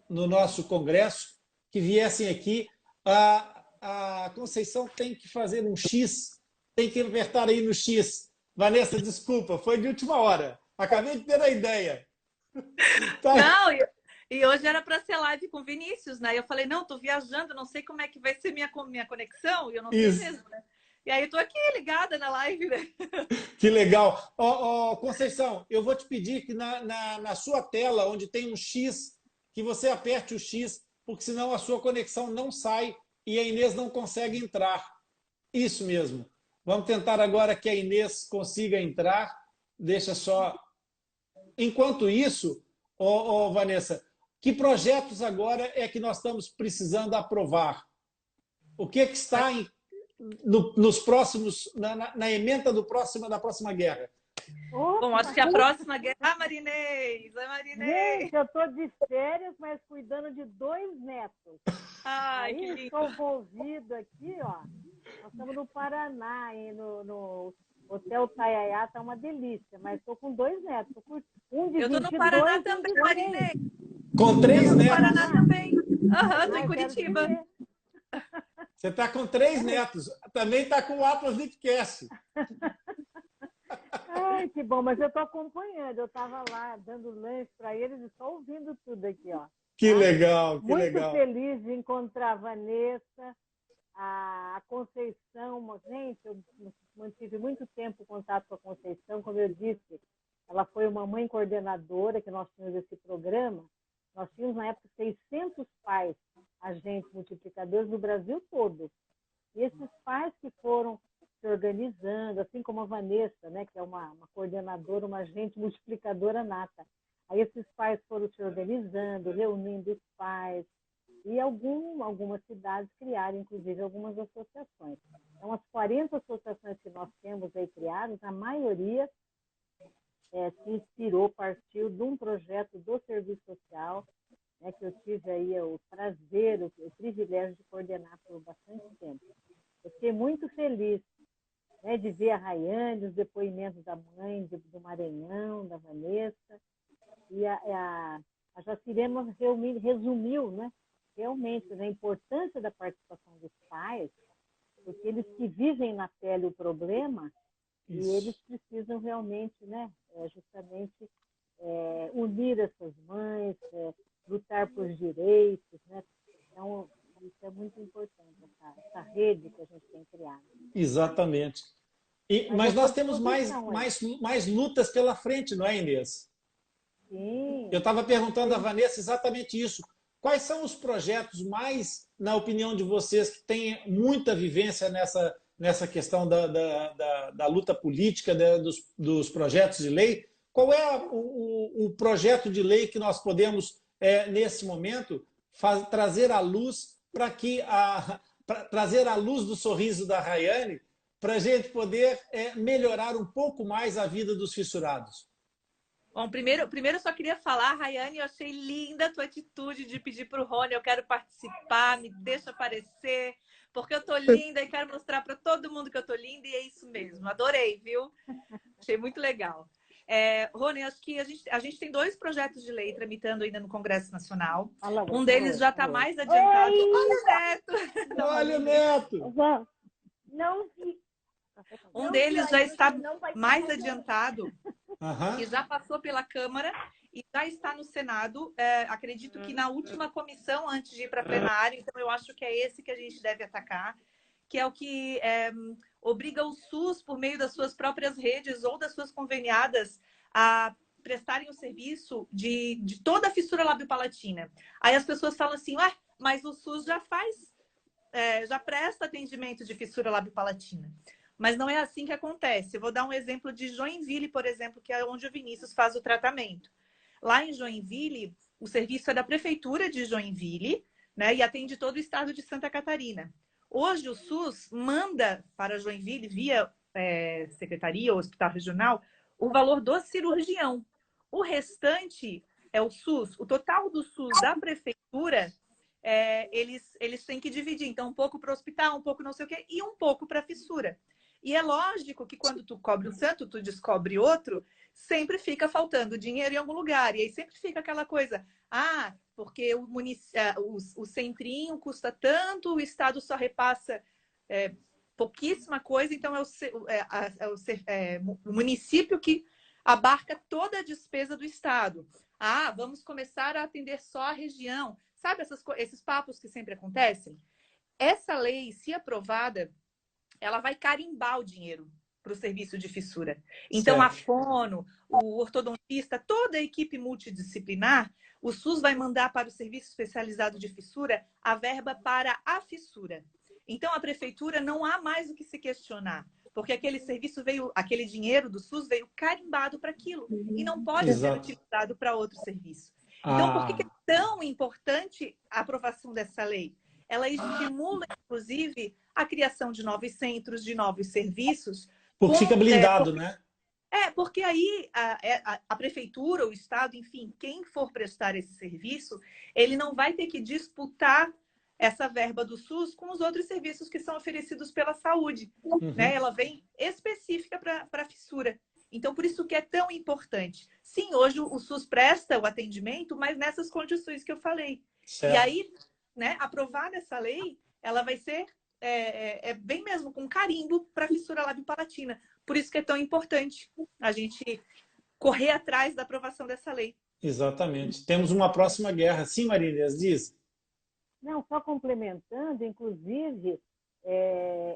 no nosso Congresso, que viessem aqui. A Conceição tem que fazer um X, tem que apertar aí no X. Vanessa, desculpa, foi de última hora. Acabei de ter a ideia. Tá. Não, e hoje era para ser live com o Vinícius, né? Eu falei, não, tô viajando, não sei como é que vai ser minha conexão, e eu não sei mesmo, né? E aí eu tô aqui ligada na live, né? Que legal. Conceição, eu vou te pedir que na sua tela, onde tem um X, que você aperte o X, porque senão a sua conexão não sai e a Inês não consegue entrar. Isso mesmo. Vamos tentar agora que a Inês consiga entrar. Deixa só. Enquanto isso, Vanessa, que projetos agora é que nós estamos precisando aprovar? O que está nos próximos, na ementa da próxima guerra? Bom, acho que a próxima guerra... Ah, Marinês! Gente, eu estou de férias, mas cuidando de 2 netos. Ai, que lindo. Estou envolvida aqui, ó. Nós estamos no Paraná, no Hotel Taiaiá, está uma delícia, mas estou com 2 netos. Um de eu estou 22, no Paraná também, Marinês. Com 3 netos? No Paraná também. Estou em Curitiba. Você está com 3 netos. Também está com o Atlas Lipcast. Ai, que bom, mas eu estou acompanhando. Eu estava lá dando lanche para eles e estou ouvindo tudo aqui, ó. Que legal, que muito legal. Muito feliz de encontrar a Vanessa, a Conceição. Gente, eu mantive muito tempo contato com a Conceição. Como eu disse, ela foi uma mãe coordenadora que nós tínhamos esse programa. Nós tínhamos, na época, 600 pais, agentes multiplicadores no Brasil todo. E esses pais que foram se organizando, assim como a Vanessa, né, que é uma coordenadora, uma agente multiplicadora nata. Aí esses pais foram se organizando, reunindo os pais, e algumas cidades criaram, inclusive, algumas associações. Então, as 40 associações que nós temos aí criadas, a maioria se inspirou, partiu de um projeto do Serviço Social, né, que eu tive aí o prazer, o privilégio de coordenar por bastante tempo. Eu fiquei muito feliz, né, de ver a Rayane, os depoimentos da mãe, do Maranhão, da Vanessa. E a Jacirema resumiu, né, realmente, a importância da participação dos pais, porque eles que vivem na pele o problema, e eles precisam realmente, né, justamente unir essas mães, lutar por direitos, né? Então, isso é muito importante, essa rede que a gente tem criado. Exatamente. Mas nós temos mais lutas pela frente, não é, Inês? Sim. Eu estava perguntando à Vanessa exatamente isso. Quais são os projetos mais, na opinião de vocês, que têm muita vivência nessa questão da luta política, dos projetos de lei? Qual é o projeto de lei que nós podemos, nesse momento, trazer à luz trazer à luz do sorriso da Rayane, para a gente poder melhorar um pouco mais a vida dos fissurados? Bom, primeiro eu só queria falar, Rayane, eu achei linda a tua atitude de pedir para o Rony, eu quero participar, me deixa aparecer, porque eu tô linda e quero mostrar para todo mundo que eu tô linda, e é isso mesmo. Adorei, viu? Achei muito legal. Rony, acho que a gente tem 2 projetos de lei tramitando ainda no Congresso Nacional. Um deles já está mais adiantado. Olha o Neto! Olha o Neto! Não vi. Um deles já está mais adiantado, que já passou pela Câmara e já está no Senado. Acredito que na última comissão, antes de ir para plenário, então eu acho que é esse que a gente deve atacar, que é o que obriga o SUS, por meio das suas próprias redes ou das suas conveniadas, a prestarem o serviço de toda a fissura labiopalatina. Aí as pessoas falam assim, mas o SUS já já presta atendimento de fissura labiopalatina. Mas não é assim que acontece. Eu vou dar um exemplo de Joinville, por exemplo, que é onde o Vinícius faz o tratamento. Lá em Joinville, o serviço é da Prefeitura de Joinville, né, e atende todo o estado de Santa Catarina. Hoje, o SUS manda para Joinville, via Secretaria ou Hospital Regional, o valor do cirurgião. O restante é o SUS. O total do SUS da Prefeitura, eles têm que dividir. Então, um pouco para o hospital, um pouco não sei o quê, e um pouco para a fissura. E é lógico que quando tu cobre um santo, tu descobre outro, sempre fica faltando dinheiro em algum lugar. E aí sempre fica aquela coisa, porque o centrinho custa tanto, o Estado só repassa pouquíssima coisa, então o município que abarca toda a despesa do Estado. Vamos começar a atender só a região. Sabe esses papos que sempre acontecem? Essa lei, se aprovada, ela vai carimbar o dinheiro para o serviço de fissura. Então, certo. A fono, o ortodontista, toda a equipe multidisciplinar, o SUS vai mandar para o serviço especializado de fissura a verba para a fissura. Então, a prefeitura não há mais o que se questionar, porque aquele dinheiro do SUS veio carimbado para aquilo e não pode ser utilizado para outro serviço. Então, por que é tão importante a aprovação dessa lei? Ela estimula, inclusive, a criação de novos centros, de novos serviços. Porque fica blindado, né? Porque aí a prefeitura, o Estado, enfim, quem for prestar esse serviço, ele não vai ter que disputar essa verba do SUS com os outros serviços que são oferecidos pela saúde. Né? Ela vem específica para a fissura. Então, por isso que é tão importante. Sim, hoje o SUS presta o atendimento, mas nessas condições que eu falei. Certo. E aí, né, aprovada essa lei, ela vai ser bem mesmo com carimbo para a fissura labiopalatina. Por isso que é tão importante a gente correr atrás da aprovação dessa lei. Exatamente. Temos uma próxima guerra. Sim, Maria Inês, diz. Não, só complementando, inclusive,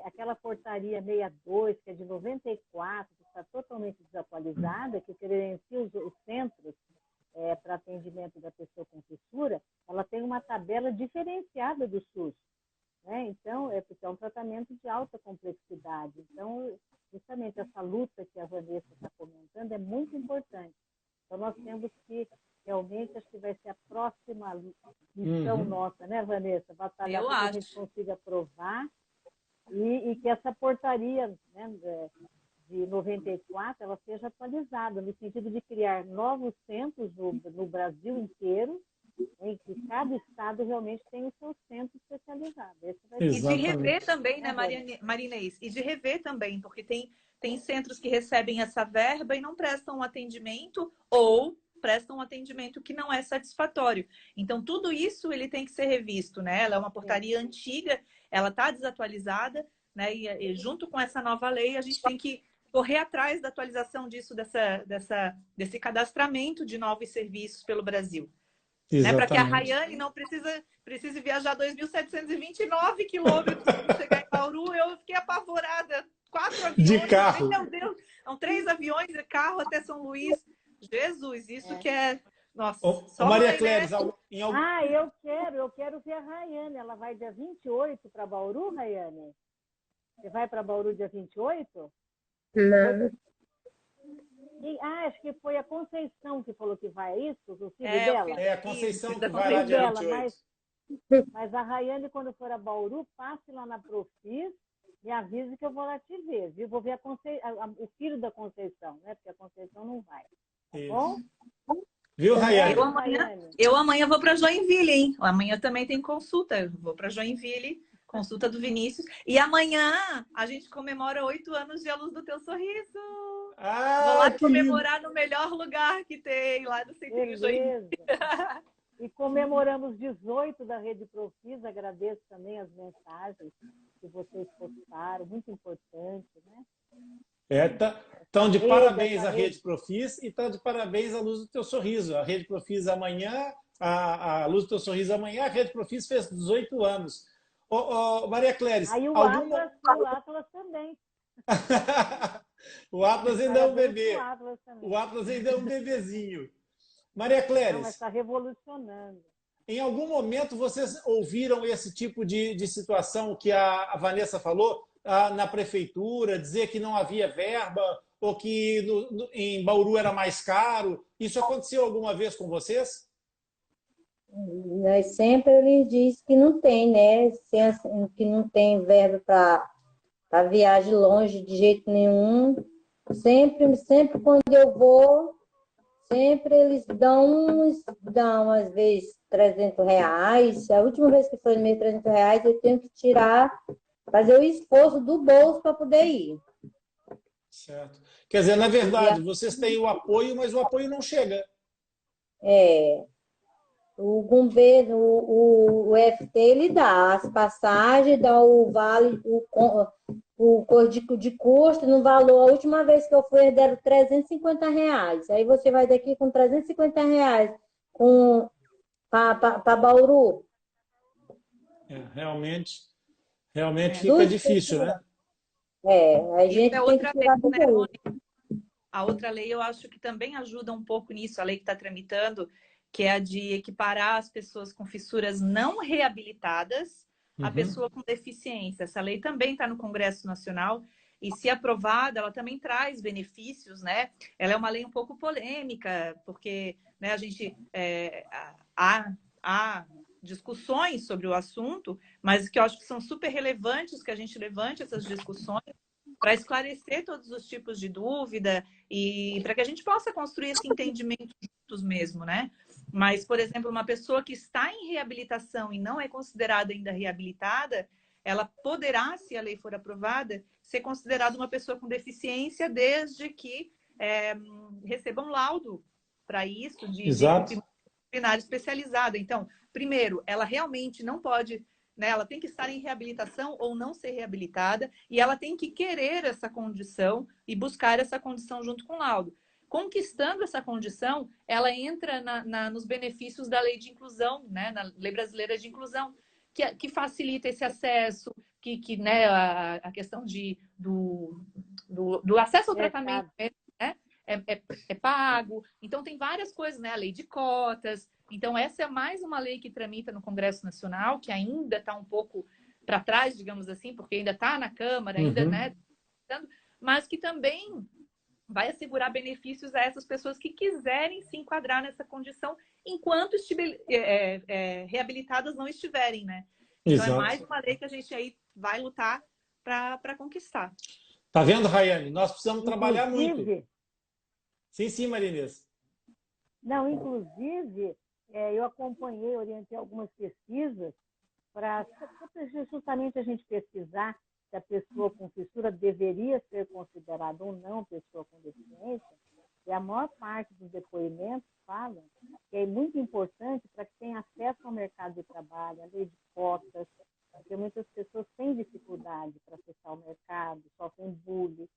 aquela portaria 62, que é de 94, que está totalmente desatualizada, que credencia os centros para atendimento da pessoa com fissura, ela tem uma tabela diferenciada do SUS. Né? Então, porque é um tratamento de alta complexidade. Então, justamente essa luta que a Vanessa está comentando é muito importante. Então, nós temos que, realmente, acho que vai ser a próxima missão nossa, né, Vanessa? Batalhar para que a gente consiga aprovar e que essa portaria, né, de 94, ela seja atualizada, no sentido de criar novos centros no Brasil inteiro, em que cada estado realmente tem o seu centro especializado. E de rever também, né, Maria Inês? E de rever também, porque tem centros que recebem essa verba e não prestam um atendimento, ou prestam um atendimento que não é satisfatório. Então, tudo isso ele tem que ser revisto, né? Ela é uma portaria antiga, ela está desatualizada, né? E junto com essa nova lei, a gente tem que correr atrás da atualização disso, desse cadastramento de novos serviços pelo Brasil. Né? Para que a Rayane não precise viajar 2.729 quilômetros para chegar em Bauru. Eu fiquei apavorada. 4 aviões. De carro. Meu Deus, são 3 aviões de carro até São Luís. Jesus, isso que é... Nossa, só Maria Cléris, em algum... eu quero ver a Rayane. Ela vai dia 28 para Bauru, Rayane? Você vai para Bauru dia 28? Não. Acho que foi a Conceição que falou que vai, é isso? O filho dela? É a Conceição que vai lá dia 28. Mas a Rayane, quando for a Bauru, passe lá na Profis e avise que eu vou lá te ver, viu? Vou ver o filho da Conceição, né? Porque a Conceição não vai. Tá bom? Viu, Rayane? Eu amanhã vou para Joinville, hein? Amanhã também tem consulta. Eu vou para Joinville, consulta do Vinícius. E amanhã a gente comemora 8 anos de A Luz do Teu Sorriso. Vou lá comemorar no melhor lugar que tem, lá no Centrinho Joinville. E comemoramos 18 da Rede Profis. Agradeço também as mensagens que vocês postaram, muito importante, né? Então, de parabéns à Rede Profis e tá de parabéns à Luz do Teu Sorriso. A Rede Profis amanhã, a Luz do Teu Sorriso amanhã, a Rede Profis fez 18 anos. Maria Cléris. Aí o Atlas também. O Atlas ainda é um bebê. O Atlas ainda é um bebezinho. Maria Cléris. Não, mas está revolucionando. Em algum momento vocês ouviram esse tipo de situação que a Vanessa falou na prefeitura, dizer que não havia verba ou que em Bauru era mais caro? Isso aconteceu alguma vez com vocês? Nós sempre lhes diz que não tem, né? Que não tem verba para viagem longe de jeito nenhum. Sempre quando eu vou, sempre eles dão às vezes R$300. A última vez que foi no mês R$300, eu tenho que fazer o esforço do bolso para poder ir. Certo. Quer dizer, na verdade, vocês têm o apoio, mas o apoio não chega. O governo, o FT, ele dá as passagens, dá o vale, o código de custo no valor. A última vez que eu fui, eles deram R$350. Aí você vai daqui com R$350 para Bauru. Realmente fica difícil, né? A gente tem que tirar do bolso. A outra lei, eu acho que também ajuda um pouco nisso, a lei que está tramitando, que é a de equiparar as pessoas com fissuras não reabilitadas à pessoa com deficiência. Essa lei também está no Congresso Nacional e, se aprovada, ela também traz benefícios, né? Ela é uma lei um pouco polêmica, porque, né, a gente há discussões sobre o assunto, mas que eu acho que são super relevantes que a gente levante essas discussões para esclarecer todos os tipos de dúvida e para que a gente possa construir esse entendimento juntos mesmo, né? Mas, por exemplo, uma pessoa que está em reabilitação e não é considerada ainda reabilitada, ela poderá, se a lei for aprovada, ser considerada uma pessoa com deficiência desde que receba um laudo para isso de disciplinar especializada. Então, primeiro, ela realmente não pode... Ela tem que estar em reabilitação ou não ser reabilitada e ela tem que querer essa condição e buscar essa condição junto com o laudo. Conquistando essa condição, ela entra nos benefícios da lei de inclusão, né? Na Lei Brasileira de Inclusão, que facilita esse acesso, né, a questão do acesso ao tratamento, né? É pago. Então, tem várias coisas, né? A lei de cotas. Então, essa é mais uma lei que tramita no Congresso Nacional, que ainda está um pouco para trás, digamos assim, porque ainda está na Câmara, ainda, né? Mas que também vai assegurar benefícios a essas pessoas que quiserem se enquadrar nessa condição enquanto reabilitadas não estiverem, né? Então, é mais uma lei que a gente aí vai lutar para conquistar. Tá vendo, Rayane? Nós precisamos trabalhar muito. Sim, Maria Inês. Não, inclusive, eu acompanhei, orientei algumas pesquisas para justamente a gente pesquisar se a pessoa com fissura deveria ser considerada ou não pessoa com deficiência. E a maior parte dos depoimentos falam que é muito importante para que tenha acesso ao mercado de trabalho, a lei de cotas, porque muitas pessoas têm dificuldade para acessar o mercado, sofrem bullying.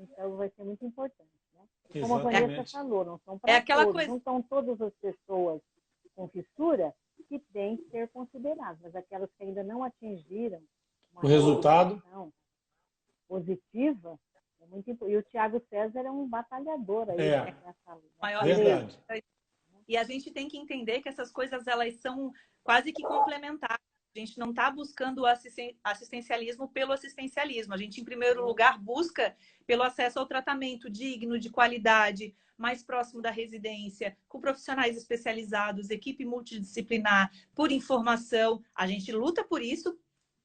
Então, vai ser muito importante. Né? E como a Vanessa falou, não são para todos, não são todas as pessoas com fissura que têm que ser consideradas, mas aquelas que ainda não atingiram o resultado positiva, é muito importante. E o Tiago César é um batalhador aí nessa luta. Verdade. E a gente tem que entender que essas coisas elas são quase que complementares. A gente não está buscando o assistencialismo pelo assistencialismo. A gente, em primeiro lugar, busca pelo acesso ao tratamento digno, de qualidade, mais próximo da residência, com profissionais especializados, equipe multidisciplinar, por informação. A gente luta por isso,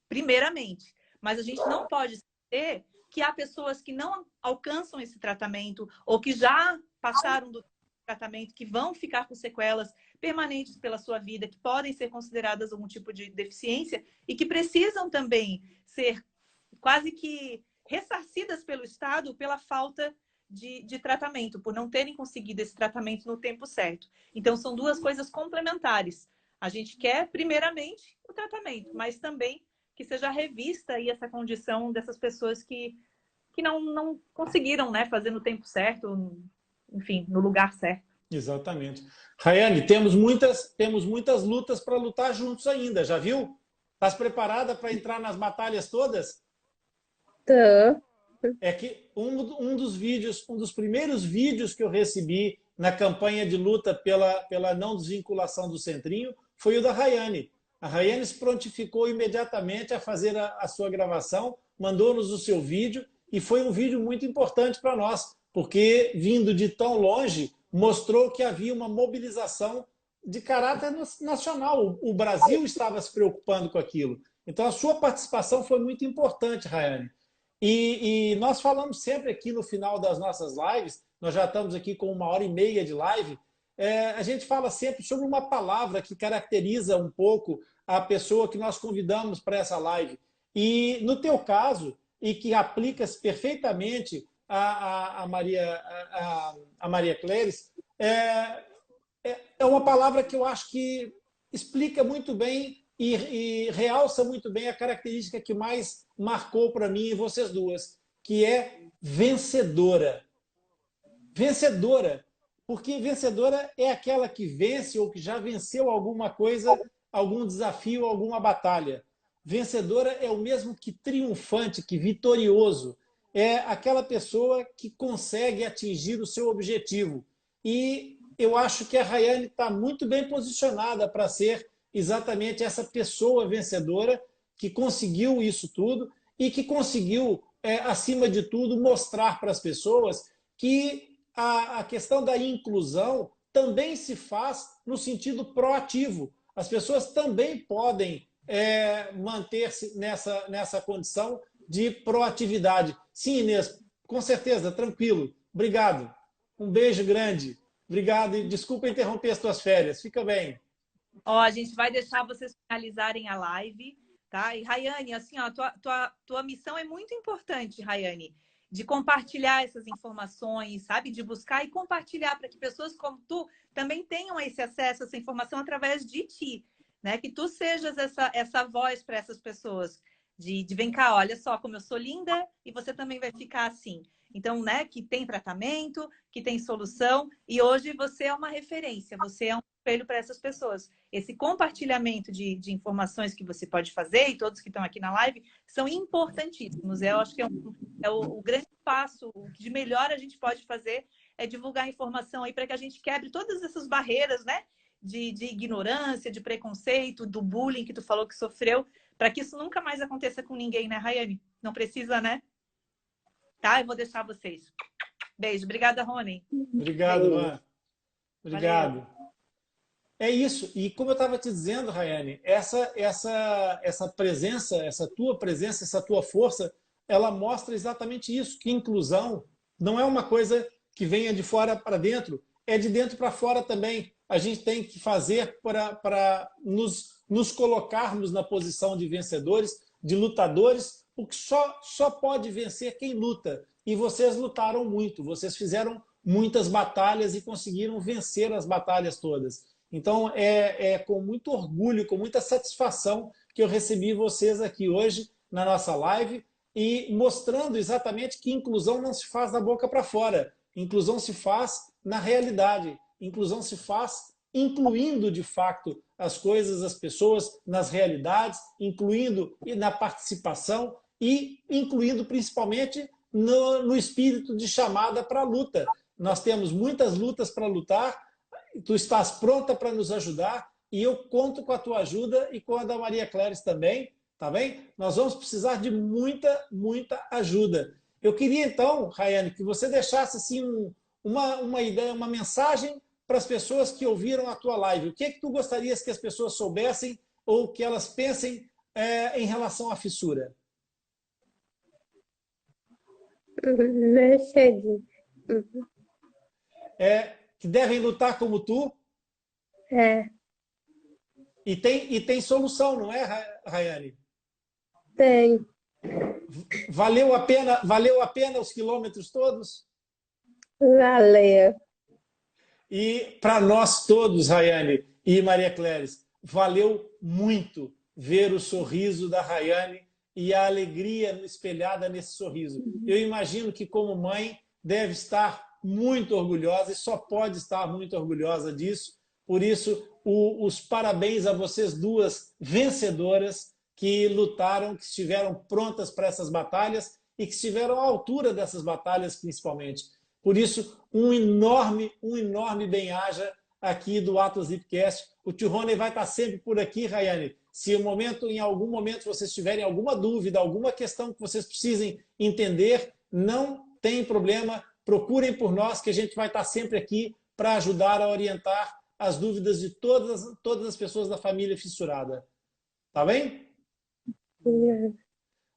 primeiramente. Mas a gente não pode esquecer que há pessoas que não alcançam esse tratamento ou que já passaram do tratamento, que vão ficar com sequelas permanentes pela sua vida, que podem ser consideradas algum tipo de deficiência e que precisam também ser quase que ressarcidas pelo Estado pela falta de tratamento, por não terem conseguido esse tratamento no tempo certo. Então, são duas coisas complementares. A gente quer, primeiramente, o tratamento, mas também que seja revista aí essa condição dessas pessoas que não conseguiram, né, fazer no tempo certo, enfim, no lugar certo. Exatamente. Rayane, temos muitas lutas para lutar juntos ainda, já viu? Estás preparada para entrar nas batalhas todas? Tô. É que um dos primeiros vídeos que eu recebi na campanha de luta pela não desvinculação do Centrinho foi o da Rayane. A Rayane se prontificou imediatamente a fazer a sua gravação, mandou-nos o seu vídeo e foi um vídeo muito importante para nós, porque vindo de tão longe, mostrou que havia uma mobilização de caráter nacional. O Brasil estava se preocupando com aquilo. Então, a sua participação foi muito importante, Rayane. E nós falamos sempre aqui no final das nossas lives, nós já estamos aqui com 1h30 de live, a gente fala sempre sobre uma palavra que caracteriza um pouco a pessoa que nós convidamos para essa live. E, no teu caso, e que aplica-se perfeitamente a Maria Cléris, é uma palavra que eu acho que explica muito bem e realça muito bem a característica que mais marcou para mim e vocês duas, que é vencedora. Vencedora, porque vencedora é aquela que vence ou que já venceu alguma coisa, algum desafio, alguma batalha. Vencedora é o mesmo que triunfante, que vitorioso. É aquela pessoa que consegue atingir o seu objetivo. E eu acho que a Rayane está muito bem posicionada para ser exatamente essa pessoa vencedora que conseguiu isso tudo e que conseguiu, acima de tudo, mostrar para as pessoas que a questão da inclusão também se faz no sentido proativo. As pessoas também podem manter-se nessa condição de proatividade. Sim, Inês, com certeza, tranquilo. Obrigado. Um beijo grande. Obrigado e desculpa interromper as tuas férias. Fica bem. A gente vai deixar vocês finalizarem a live, tá? E, Rayane, assim, tua missão é muito importante, Rayane, de compartilhar essas informações, sabe? De buscar e compartilhar para que pessoas como tu também tenham esse acesso a essa informação através de ti, né? Que tu sejas essa voz para essas pessoas. De vem cá, olha só como eu sou linda e você também vai ficar assim. Então, né, que tem tratamento, que tem solução e hoje você é uma referência, você é um espelho para essas pessoas. Esse compartilhamento de informações que você pode fazer e todos que estão aqui na live são importantíssimos. Eu acho que o grande passo, o que de melhor a gente pode fazer é divulgar informação aí para que a gente quebre todas essas barreiras, né, de ignorância, de preconceito, do bullying que tu falou que sofreu, para que isso nunca mais aconteça com ninguém, né, Rayane? Não precisa, né? Tá? Eu vou deixar vocês. Beijo. Obrigada, Rony. Obrigado, Luan. Obrigado. Valeu. É isso. E como eu estava te dizendo, Rayane, essa presença, essa tua força, ela mostra exatamente isso, que inclusão não é uma coisa que venha de fora para dentro, é de dentro para fora também. A gente tem que fazer para nos colocarmos na posição de vencedores, de lutadores, porque só pode vencer quem luta. E vocês lutaram muito, vocês fizeram muitas batalhas e conseguiram vencer as batalhas todas. Então, é com muito orgulho, com muita satisfação que eu recebi vocês aqui hoje na nossa live e mostrando exatamente que inclusão não se faz da boca para fora. Inclusão se faz na realidade. Inclusão se faz incluindo, de fato, as coisas, as pessoas nas realidades, incluindo na participação e incluindo principalmente no espírito de chamada para a luta. Nós temos muitas lutas para lutar, tu estás pronta para nos ajudar e eu conto com a tua ajuda e com a da Maria Cléris também, tá bem? Nós vamos precisar de muita, muita ajuda. Eu queria então, Rayane, que você deixasse assim, uma ideia, uma mensagem para as pessoas que ouviram a tua live. O que é que tu gostarias que as pessoas soubessem ou que elas pensem em relação à fissura? Que devem lutar como tu? E tem solução, não é, Rayane? Tem. Valeu a pena os quilômetros todos? Valeu. E para nós todos, Rayane e Maria Cléris, valeu muito ver o sorriso da Rayane e a alegria espelhada nesse sorriso. Eu imagino que, como mãe, deve estar muito orgulhosa e só pode estar muito orgulhosa disso. Por isso, os parabéns a vocês duas vencedoras que lutaram, que estiveram prontas para essas batalhas e que estiveram à altura dessas batalhas, principalmente. Por isso, um enorme bem-aja aqui do Atlas Lipcast. O tio Rony vai estar sempre por aqui, Rayane. Se em algum momento vocês tiverem alguma dúvida, alguma questão que vocês precisem entender, não tem problema, procurem por nós que a gente vai estar sempre aqui para ajudar a orientar as dúvidas de todas as pessoas da família fissurada. Tá bem?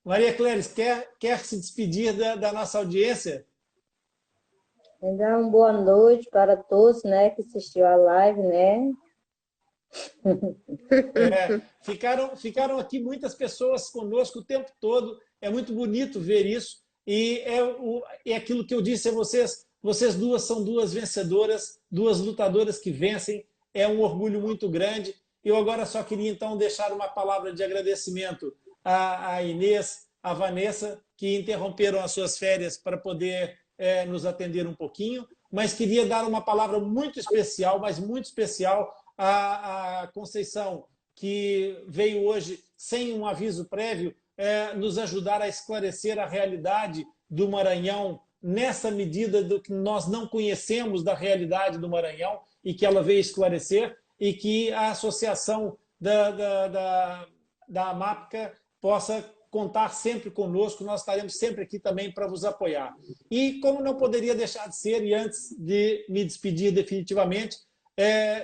Maria Cléris, quer se despedir da nossa audiência? Então, uma boa noite para todos, né, que assistiu a live, né? Ficaram aqui muitas pessoas conosco o tempo todo. É muito bonito ver isso. E é aquilo que eu disse a vocês. Vocês duas são duas vencedoras, duas lutadoras que vencem. É um orgulho muito grande. Eu agora só queria, então, deixar uma palavra de agradecimento à Inês, à Vanessa, que interromperam as suas férias para poder nos atender um pouquinho. Mas queria dar uma palavra muito especial, mas muito especial, à Conceição, que veio hoje sem um aviso prévio, nos ajudar a esclarecer a realidade do Maranhão nessa medida do que nós não conhecemos da realidade do Maranhão e que ela veio esclarecer e que a associação da AMAPCA possa contar sempre conosco, nós estaremos sempre aqui também para vos apoiar. E como não poderia deixar de ser, e antes de me despedir definitivamente,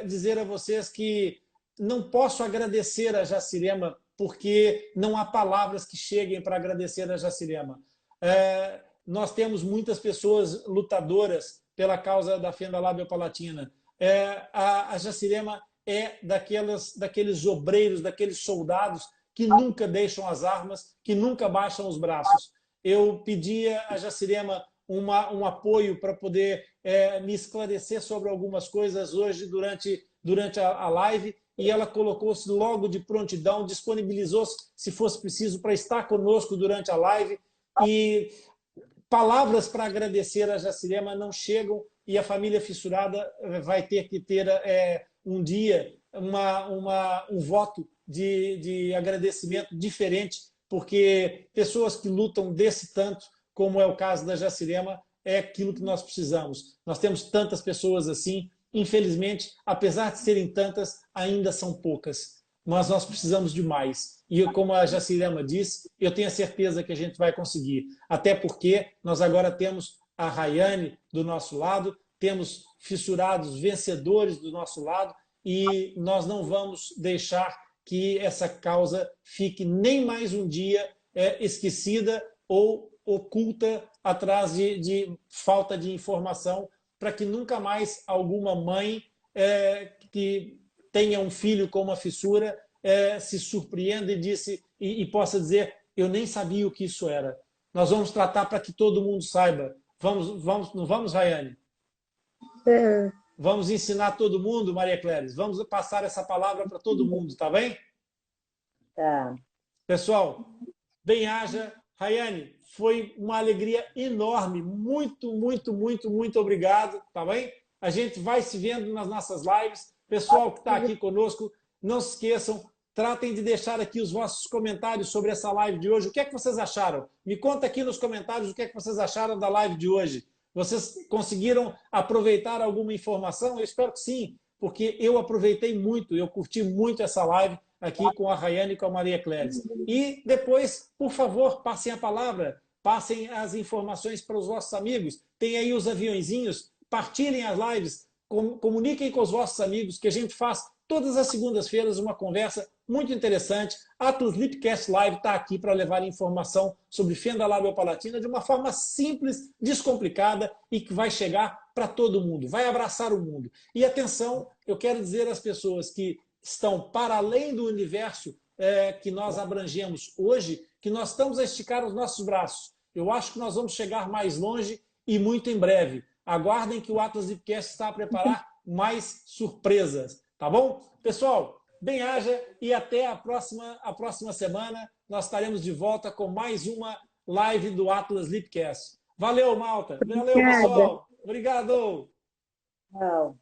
dizer a vocês que não posso agradecer a Jacirema porque não há palavras que cheguem para agradecer a Jacirema. Nós temos muitas pessoas lutadoras pela causa da fenda lábio-palatina. A Jacirema é daqueles obreiros, daqueles soldados que nunca deixam as armas, que nunca baixam os braços. Eu pedia a Jacirema um apoio para poder me esclarecer sobre algumas coisas hoje durante a live, e ela colocou-se logo de prontidão, disponibilizou-se, se fosse preciso, para estar conosco durante a live. E palavras para agradecer a Jacirema não chegam, e a família fissurada vai ter que ter um dia um voto de agradecimento diferente, porque pessoas que lutam desse tanto, como é o caso da Jacirema, é aquilo que nós precisamos. Nós temos tantas pessoas assim, infelizmente, apesar de serem tantas, ainda são poucas, mas nós precisamos de mais. E como a Jacirema disse, eu tenho a certeza que a gente vai conseguir, até porque nós agora temos a Rayane do nosso lado, temos fissurados vencedores do nosso lado, e nós não vamos deixar que essa causa fique nem mais um dia esquecida ou oculta atrás de falta de informação, para que nunca mais alguma mãe que tenha um filho com uma fissura se surpreenda e possa dizer: eu nem sabia o que isso era. Nós vamos tratar para que todo mundo saiba. Não vamos, Rayane? Vamos ensinar todo mundo, Maria Cléris. Vamos passar essa palavra para todo mundo, tá bem? Tá. Pessoal, bem-haja. Rayane, foi uma alegria enorme. Muito, muito, muito, muito obrigado, tá bem? A gente vai se vendo nas nossas lives. Pessoal que está aqui conosco, não se esqueçam, tratem de deixar aqui os vossos comentários sobre essa live de hoje. O que é que vocês acharam? Me conta aqui nos comentários o que é que vocês acharam da live de hoje. Vocês conseguiram aproveitar alguma informação? Eu espero que sim, porque eu aproveitei muito, eu curti muito essa live aqui com a Rayane e com a Maria Cléris. E depois, por favor, passem a palavra, passem as informações para os vossos amigos. Tem aí os aviõezinhos, partilhem as lives, comuniquem com os vossos amigos, que a gente faz todas as segundas-feiras uma conversa muito interessante. Atlas Lipcast Live está aqui para levar informação sobre fenda labiopalatina de uma forma simples, descomplicada e que vai chegar para todo mundo, vai abraçar o mundo. E atenção, eu quero dizer às pessoas que estão para além do universo que nós abrangemos hoje, que nós estamos a esticar os nossos braços. Eu acho que nós vamos chegar mais longe e muito em breve. Aguardem que o Atlas Lipcast está a preparar mais surpresas, tá bom? Pessoal, bem-haja e até a próxima semana. Nós estaremos de volta com mais uma live do Atlas Lipcast. Valeu, malta. Valeu, pessoal. Obrigado. Tchau.